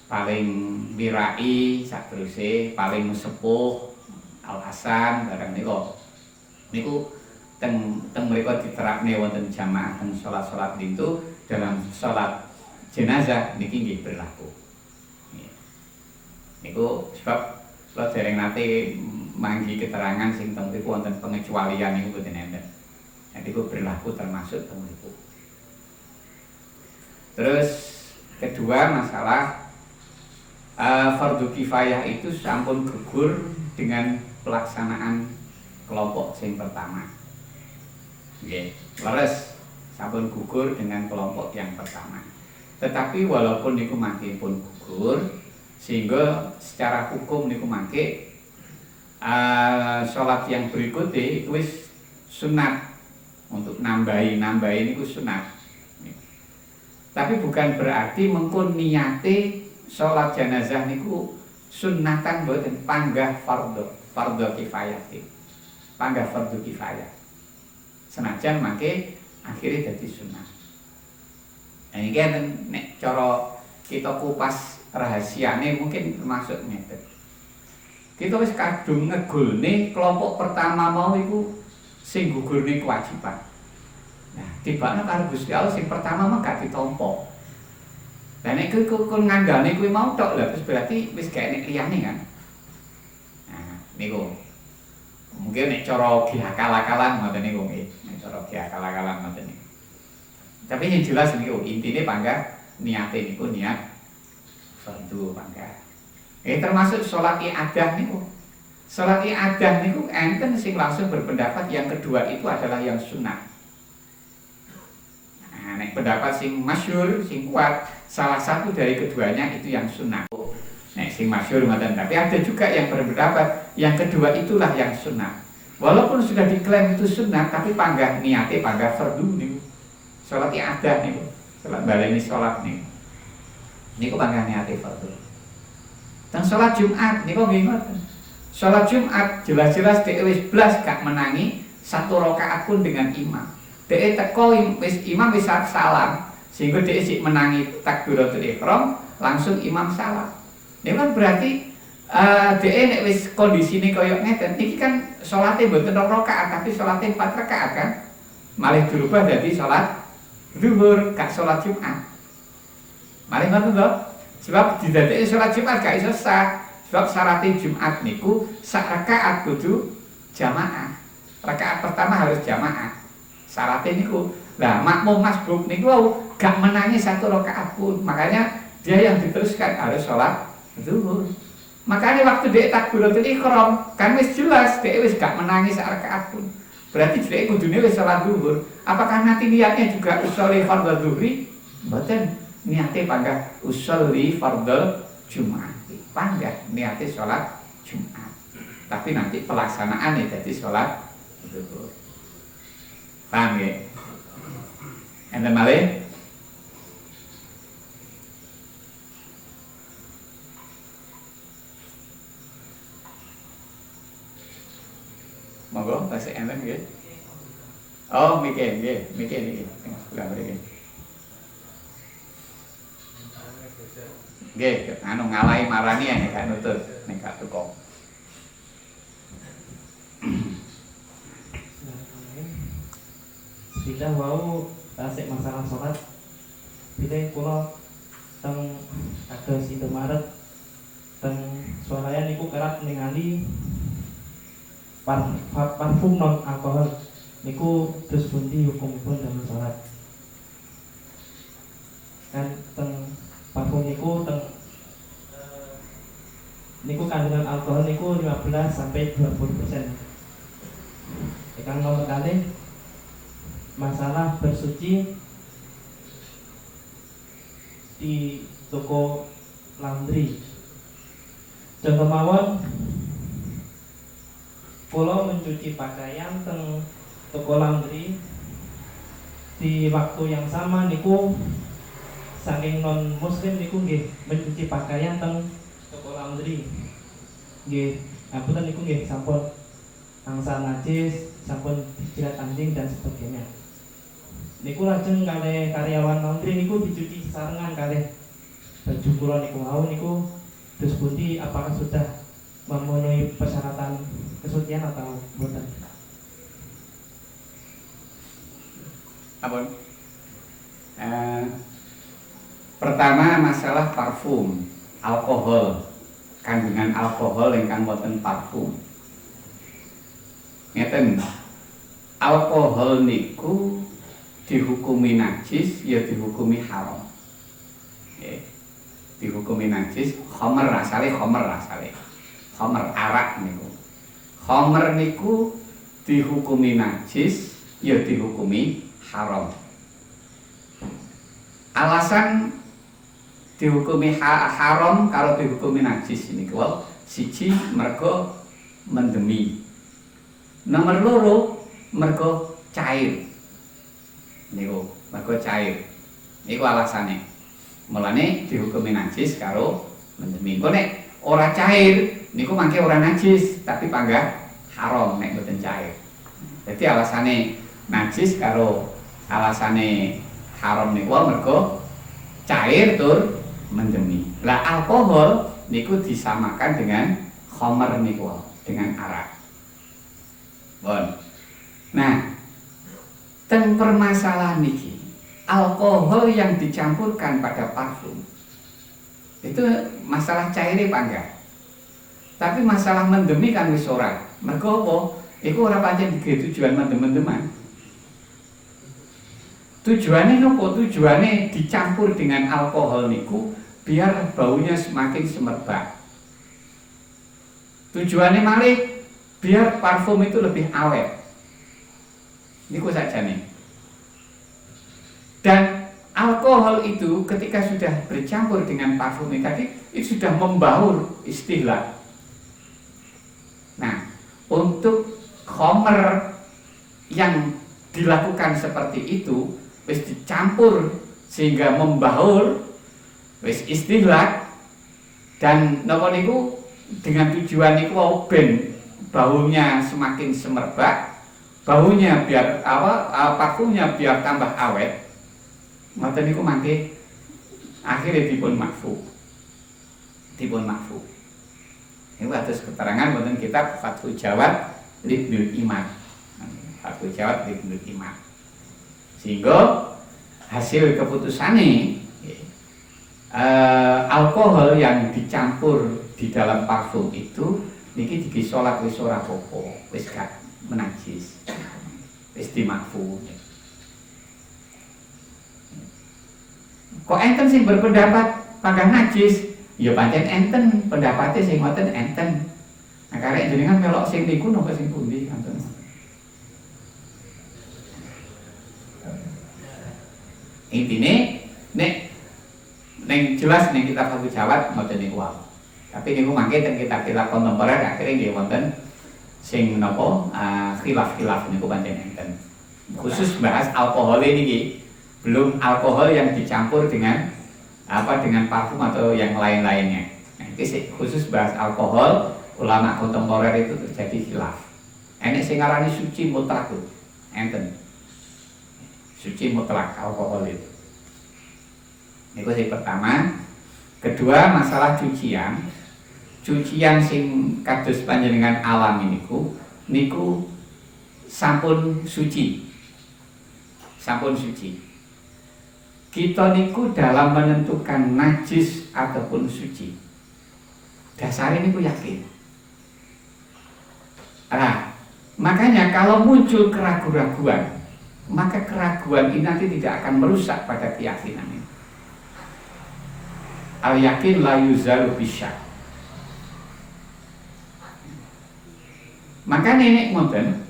paling mirai saterusé, paling sepuh al-hasan barang niku teng mriku diterapne wonten jamaah teng salat-salat dintu dalam salat jenazah niki nggih berlaku. Niku sebab kula dereng nate manggi keterangan sing teng mriku wonten pengecualian niku boten enten. Niku berlaku termasuk teng mriku. Terus kedua masalah fardu kifayah itu sampun gugur dengan pelaksanaan kelompok sing pertama. Nggih, leres sampun gugur dengan kelompok yang pertama. Tetapi walaupun niku mangke pun gugur, sehingga secara hukum niku mangke sholat yang berikutnya itu wis sunat, untuk nambahi niku sunat. Tapi bukan berarti mengko niate sholat jenazah niku sunnatan boten, panggah fardhu kifayah. Panggah fardhu kifayah. Senajan mangke akhirnya jadi sunat. Nah ini kan nek cara kita kupas rahasiane mungkin termasuk ngeten. Kita wis kadung ngegulne kelompok pertama mau iku sing gugurne kewajiban. Nah, tibane karo Gusti Allah sing pertama mah gak ditampa. Lah nek kowe ngandalne kuwi mau tok lha terus berarti wis gak enek liyane kan. Nah, niku. Mungkin nek cara akal-akalan ngoten niku nggih. Nek cara akal-akalan ngoten niku. Tapi yang jelas niku intine panggah niate niku niat fardu panggah. Termasuk sholat i'adah niku. Sholat i'adah niku enten sing langsung berpendapat yang kedua itu adalah yang sunat. Nah, nek pendapat sing masyhur, sing kuat, salah satu dari keduanya itu yang sunat. Nek sing masyhur ngoten, tapi ada juga yang berpendapat yang kedua itulah yang sunat. Walaupun sudah diklaim itu sunat, tapi panggah niate panggah fardu niku. Sholat i'adah niku, sholat baleni sholat niku. Niku panggah niate fardu. Dan sholat Jumat niku nggih ngoten. Sholat Jumat jelas-jelas dhek wis blas gak menangi satu rakaat pun dengan imam. Dhek teko wis imam wis salam, sehingga dhek sik menangi takbiratul ihram, langsung imam salam. Niku kan berarti dhek nek wis kondisine kaya ngeten, iki kan salate mboten 2 rakaat tapi salate 4 rakaat kan. Malih dirubah dadi salat zuhur, gak salat Jumat. Malih ngoten to? Sebab didadekne salat Jumat gak iso sah. Sebab syaratnya Jumat niku sak rakaat kudu jamaah. Rakaat pertama harus jamaah. Syaratnya niku. Lah makmum masbuk niku gak menangi 1 rakaat pun. Makanya dia yang diteruskan harus sholat zuhur. Makanya waktu dia takbiratul ihram kan wis jelas dia wis gak menangi 1 rakaat pun. Berarti dia kudune wis sholat zuhur. Apakah nanti niatnya juga usolli fardhu zuhri? Mboten. Niate panggah usolli fardhu Jumat. Panggah niate sholat Jumat. Tapi nanti pelaksanaannya jadi sholat zuhur. Paham ya? Enten malih? Monggo tasik enten nggih. Oh, mikir nggih, mikir niki tengah sebelah mriki. Nggih, anu ngalahi marani nek gak nutut, nek gak tukok. Bila wau tasik masalah sholat, bila kula teng kados Indomaret teng swalayan niku kerap ningali parfum non alkohol niku terus pundi hukumipun dalam sholat. Kan teng parfum niku teng niku kandungan alkohol niku 15 sampai 20%. Kang nomor kalih masalah bersuci di toko laundry. Contoh mawon kula mencuci pakaian teng toko laundry di waktu yang sama niku saking non muslim niku nggih mencuci pakaian teng toko laundry. Nggih, apunten niku nggih sampun angsal najis, sampun dijilat anjing dan sebagainya. Niku lajeng kalih karyawan laundry niku dicuci sesarengan kalih baju kula niku mau niku terus pundi apakah sudah memenuhi persyaratan kesucian atau mboten? Ampun. Pertama masalah parfum, alkohol, kandungan alkohol ingkang wonten parfum. Ngeten, alkohol niku dihukumi najis ya dihukumi haram. dihukumi najis, khamr asale khamr arak niku. Khamr niku dihukumi najis, ya dihukumi haram. Alasan dihukumi haram kalau dihukumi najis ini kuwi siji mergo mendemi. Nomor loro mergo cair. Niku mergo cair. Niku alasane. Mulane dihukumi najis karo mendemi. Kok nek ora cair niku mangke ora najis, tapi panggah haram nek mboten cair. Jadi alasane najis karo alasane haram niku mergo cair tur mendemi. Lah alkohol niku disamakan dengan khamr niku, dengan arak. Bon. Nah, ten permasalahan niki, alkohol yang dicampurkan pada parfum itu masalah cairnya apa enggak? Tapi masalah mendemi kan wis ora. Mergo apa? Iku ora pancen digawe tujuan mendem-mendeman. Tujuannya nopo? Tujuannya dicampur dengan alkohol niku biar baunya semakin semerbak. Tujuannya malih biar parfum itu lebih awet. Niku saja nih. Dan alkohol itu ketika sudah bercampur dengan parfum tadi itu sudah membaur istilah. Nah, untuk khamr yang dilakukan seperti itu wis dicampur sehingga membaur wis istilah dan napa niku dengan tujuan niku ben baunya semakin semerbak, baunya biar parfumnya biar tambah awet. Ngoten niku mangke akhirnya dipun makfu. Ini atas keterangan wonten kitab Fathul Jawad Libnul Imam. Fathul Jawad Libnul Imam. Sehingga hasil keputusannya alkohol yang dicampur di dalam parfum itu niki digisolat wis ora apa-apa, wis gak menajis. Wis dimakfu. Kok enten sing berpendapat panggah najis? Ya pancen enten pendapatnya sing ngoten enten. Nah karek jenengan melok sing niku napa sing pundi ngoten. Intine nek jelas ning kitab Fathul Jawad ngoten niku wae. Tapi niku mangke ten kitab-kitab kontemporer akhire nggih wonten sing napa khilaf-khilaf niku pancen enten. Khusus bahas alkohol niki, belum alkohol yang dicampur dengan dengan parfum atau yang lain-lainnya. Nah, ini khusus bahas alkohol, ulama kontemporer itu terjadi khilaf. Enek sing ngarani suci mutlak itu, enten. Suci mutlak alkohol itu. Niku sing pertama. Kedua, masalah cucian. Cucian sing kados panjenengan alami niku sampun suci. Sampun suci. Kita niku dalam menentukan najis ataupun suci, dasarnya niku yakin. Nah, makanya kalau muncul keraguan-raguan, maka keraguan ini nanti tidak akan merusak pada keyakinan ini. Al yakin la yuzalu bisyak. Maka nenek ngoten,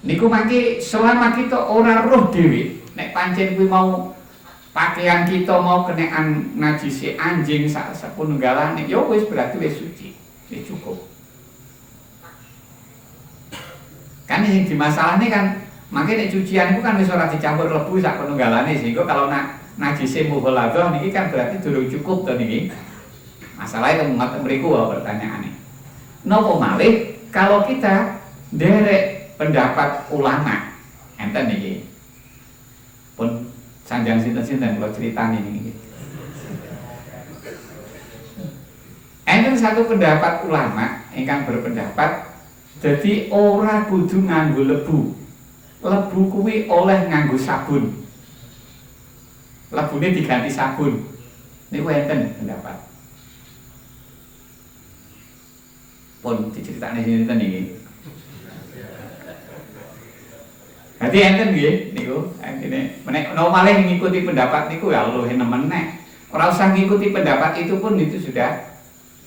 niku mangke selama kita ora roh dhewe, nek pancen kuwi mau pakaian kita mau kenaan najisi anjing sapununggalane ya wis berarti wis suci, wis cukup. Kan sing dimasalahne kan makanya cucian itu kan wis ora dicampur lebu sapununggalane sehingga kalau najise mughaladhah niki kan berarti durung cukup to niki. Masalahnya ngoten mriku wae pertanyaane. Napa malih kalau kita nderek pendapat ulama enten niki. Pun sanjang sinten-sinten kalau ceritanya ini. Enten satu pendapat ulama ingkang berpendapat jadi ora kudu nganggo lebu. Lebu kuwi oleh nganggo sabun. Lebune diganti sabun. Niku enten pendapat. Pun diceritakne sinten iki. Jadi enten nggih niku, entine menek no malih ngikuti pendapat niku ya luwih nemen nek Ora usah ngikuti pendapat itu pun itu sudah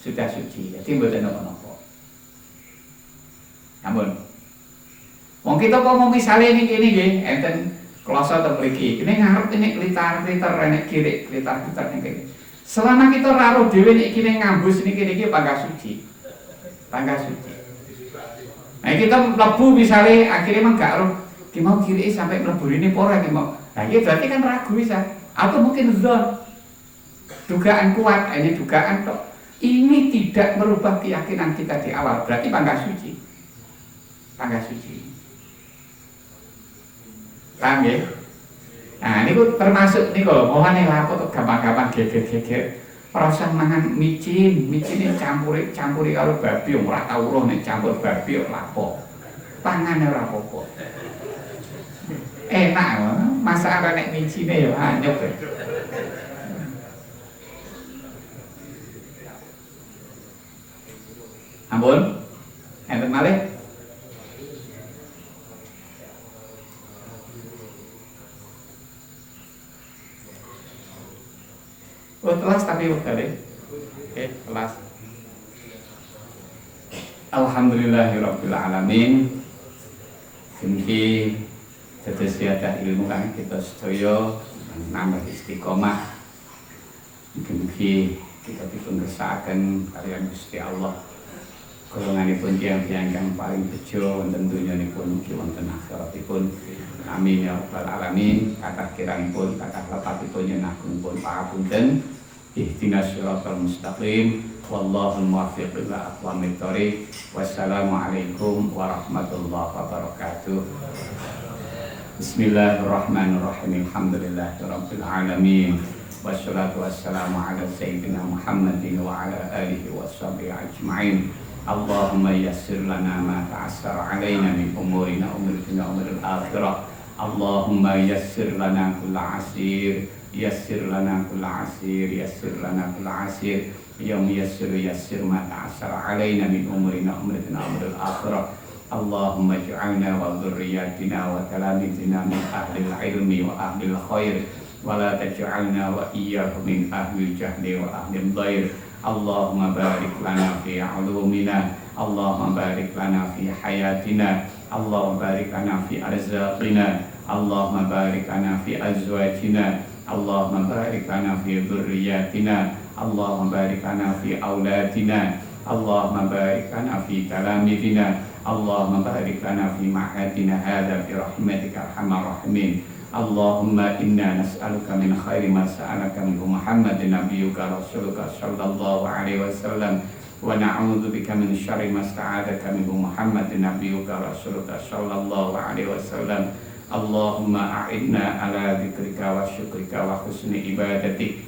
suci. Jadi mboten napa-napa. Namun wong kita mau misale niki nggih enten kloso to mriki. Kene ngarep nek klitar-klitar nek kiri klitar-klitar niki. Selama kita raruh dhewe nek kene ngambus niki pangga suci. Pangga suci. Nah kita mlebu misale akhirnya emang gak roh ki mau kiri sampai mlebu ini pora ki mau. Nah iki berarti kan ragu bisa. Atau mungkin zon. Dugaan kuat, ini dugaan tok. Ini tidak merubah keyakinan kita di awal. Berarti pangga suci. Pangga suci. Paham ya? Nah, ini termasuk nih kalau mau nih lah, kok gampang-gampang geger-geger. Perasaan mangan micin ini campuri kalau babi, ora tau roh nih campur babi lapo. Pangane ora apa-apa. Enak, masa ada nek micine ya anyep. Ampun, enten malih. Oh, telas tapi kali. Oke, telas. Alhamdulillahirabbil alamin. Mugi dados siadah ilmu kang kita sedaya nambah istiqomah. Mugi kita dipungersakaken kaliyan Gusti Allah. Golonganipun tiyang-tiyang kang paling bejo wonten dunyanipun ugi wonten akhiratipun. Amin ya rabbal alamin. Kathah kirangipun kathah lepatipun yen agung pun pangapunten. Ihdinas siratal mustaqim. Wallahul muwaffiq ila aqwamit thoriq. Wassalamualaikum warahmatullahi wabarakatuh. Bismillahirrahmanirrahim. Alhamdulillahirabbil alamin. Wassalatu wassalamu ala sayyidina Muhammadin wa ala alihi washabihi ajmain. Allahumma yassir lana ma ta'assara alaina min umurina umurina umuril akhirah. Allahumma yassir lana kulla asir, yassir lana kulla asir, yassir lana kulla asir. Ya yassir ma ta'assara alaina min umurina umurina umuril akhirah. Allahumma ij'alna wa dhurriyyatina wa talamizina min ahlil ilmi wa ahlil khair, wa la taj'alna wa iyyahum min ahlil jahli wa ahlil dhair. Allahumma barik lana fi ulumina, Allahumma barik lana fi hayatina, Allahumma barik lana fi arzaqina, Allahumma barik lana fi azwajina, Allahumma barik lana fi dhurriyyatina, Allahumma barik lana fi auladina, Allahumma barik lana fi talamidina, Allahumma barik lana fi ma'adina hadza bi rahmatika arhamar rahimin. Allahumma inna nas'aluka min khairi ma sa'alaka minhu Muhammadun nabiyyuka rasuluka sallallahu alaihi wasallam, wa na'udzubika min syarri ma sta'adzaka minhu Muhammadun nabiyyuka rasuluka sallallahu alaihi wasallam. Allahumma a'inna ala dzikrika wa syukrika wa husni ibadatik.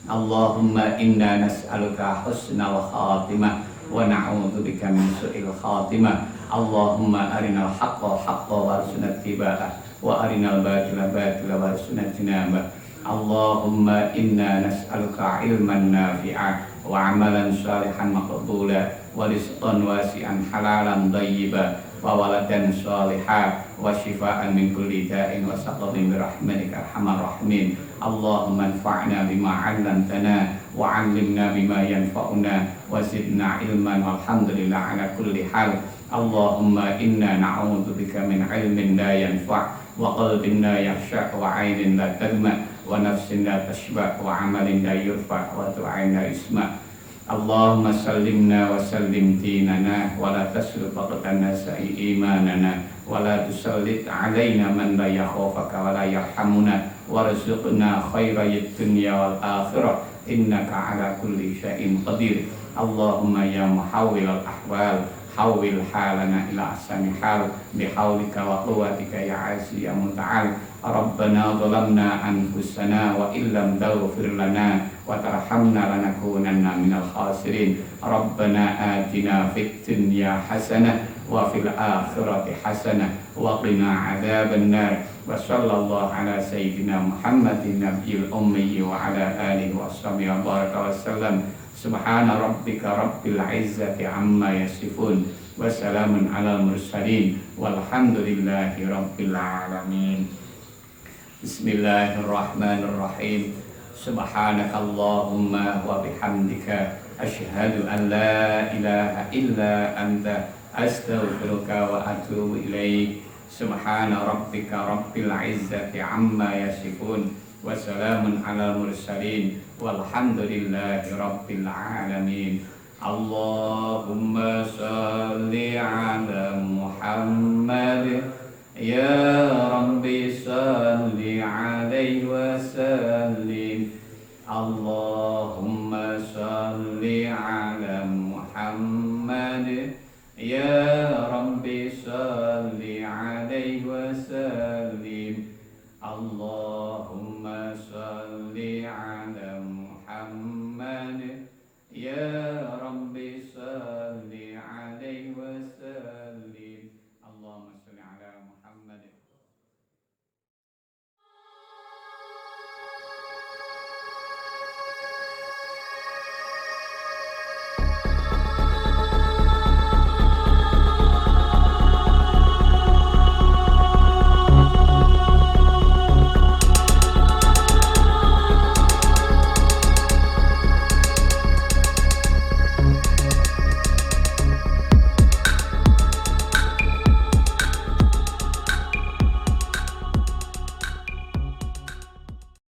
Allahumma inna nas'aluka husnal khatimah wa na'udzubika min su'il khatimah. Allahumma arinal haqqa haqqan warzuqna ittiba'ah wa arinal batila batila warzuqna ijtinabah. Allahumma inna nas'aluka ilman nafi'a wa amalan salihan maqbula wa rizqan wasi'an halalan thayyiban wa waladan salihan wa shifaan min kulli da'in wa saqamin bi rahmatika arhamar rahimin. Allahumma anfa'na bima 'allamtana wa 'allimna bima yanfa'una wa zidna ilman walhamdulillah ala kulli hal. Allahumma inna na'udzubika min ilmin la yanfa' wa qalbin la yakhsha wa 'ainin la tadma wa nafsin la tashba wa 'amalin la yurfa wa du'ain la isma'. Allahumma sallimna wa sallim dinana wa la tasrif waqtana sa'i imanana wa la tusallit 'alaina man la yakhafaka wa la yarhamuna warzuqna khairay dunya wal akhirah innaka 'ala kulli syai'in qadir. Allahumma ya muhawwilal ahwal hawil halana ila ahsani hal bihaulika wa quwwatika ya aziz ya muta'al. Rabbana zalamna anfusana wa illam taghfir lana wa tarhamna lanakunanna minal khasirin. Rabbana atina fid dunya hasanah wa fil akhirati hasanah wa qina adzaban nar. Wa sallallahu ala sayyidina Muhammadin nabiyil ummi wa ala alihi wa sahbihi wa baraka wa sallam. Subhana rabbika rabbil izzati amma yasifun wa salamun alal mursalin walhamdulillahi rabbil alamin. Bismillahirrahmanirrahim. Subhanakallahumma wa bihamdika asyhadu an la ilaha illa anta astaghfiruka wa atubu ilaik. Subhana rabbika rabbil izzati amma yasifun wa salamun alal mursalin walhamdulillahi rabbil alamin. Allahumma salli ala Muhammad ya Rabbi salli alaihi wa sallim. Allah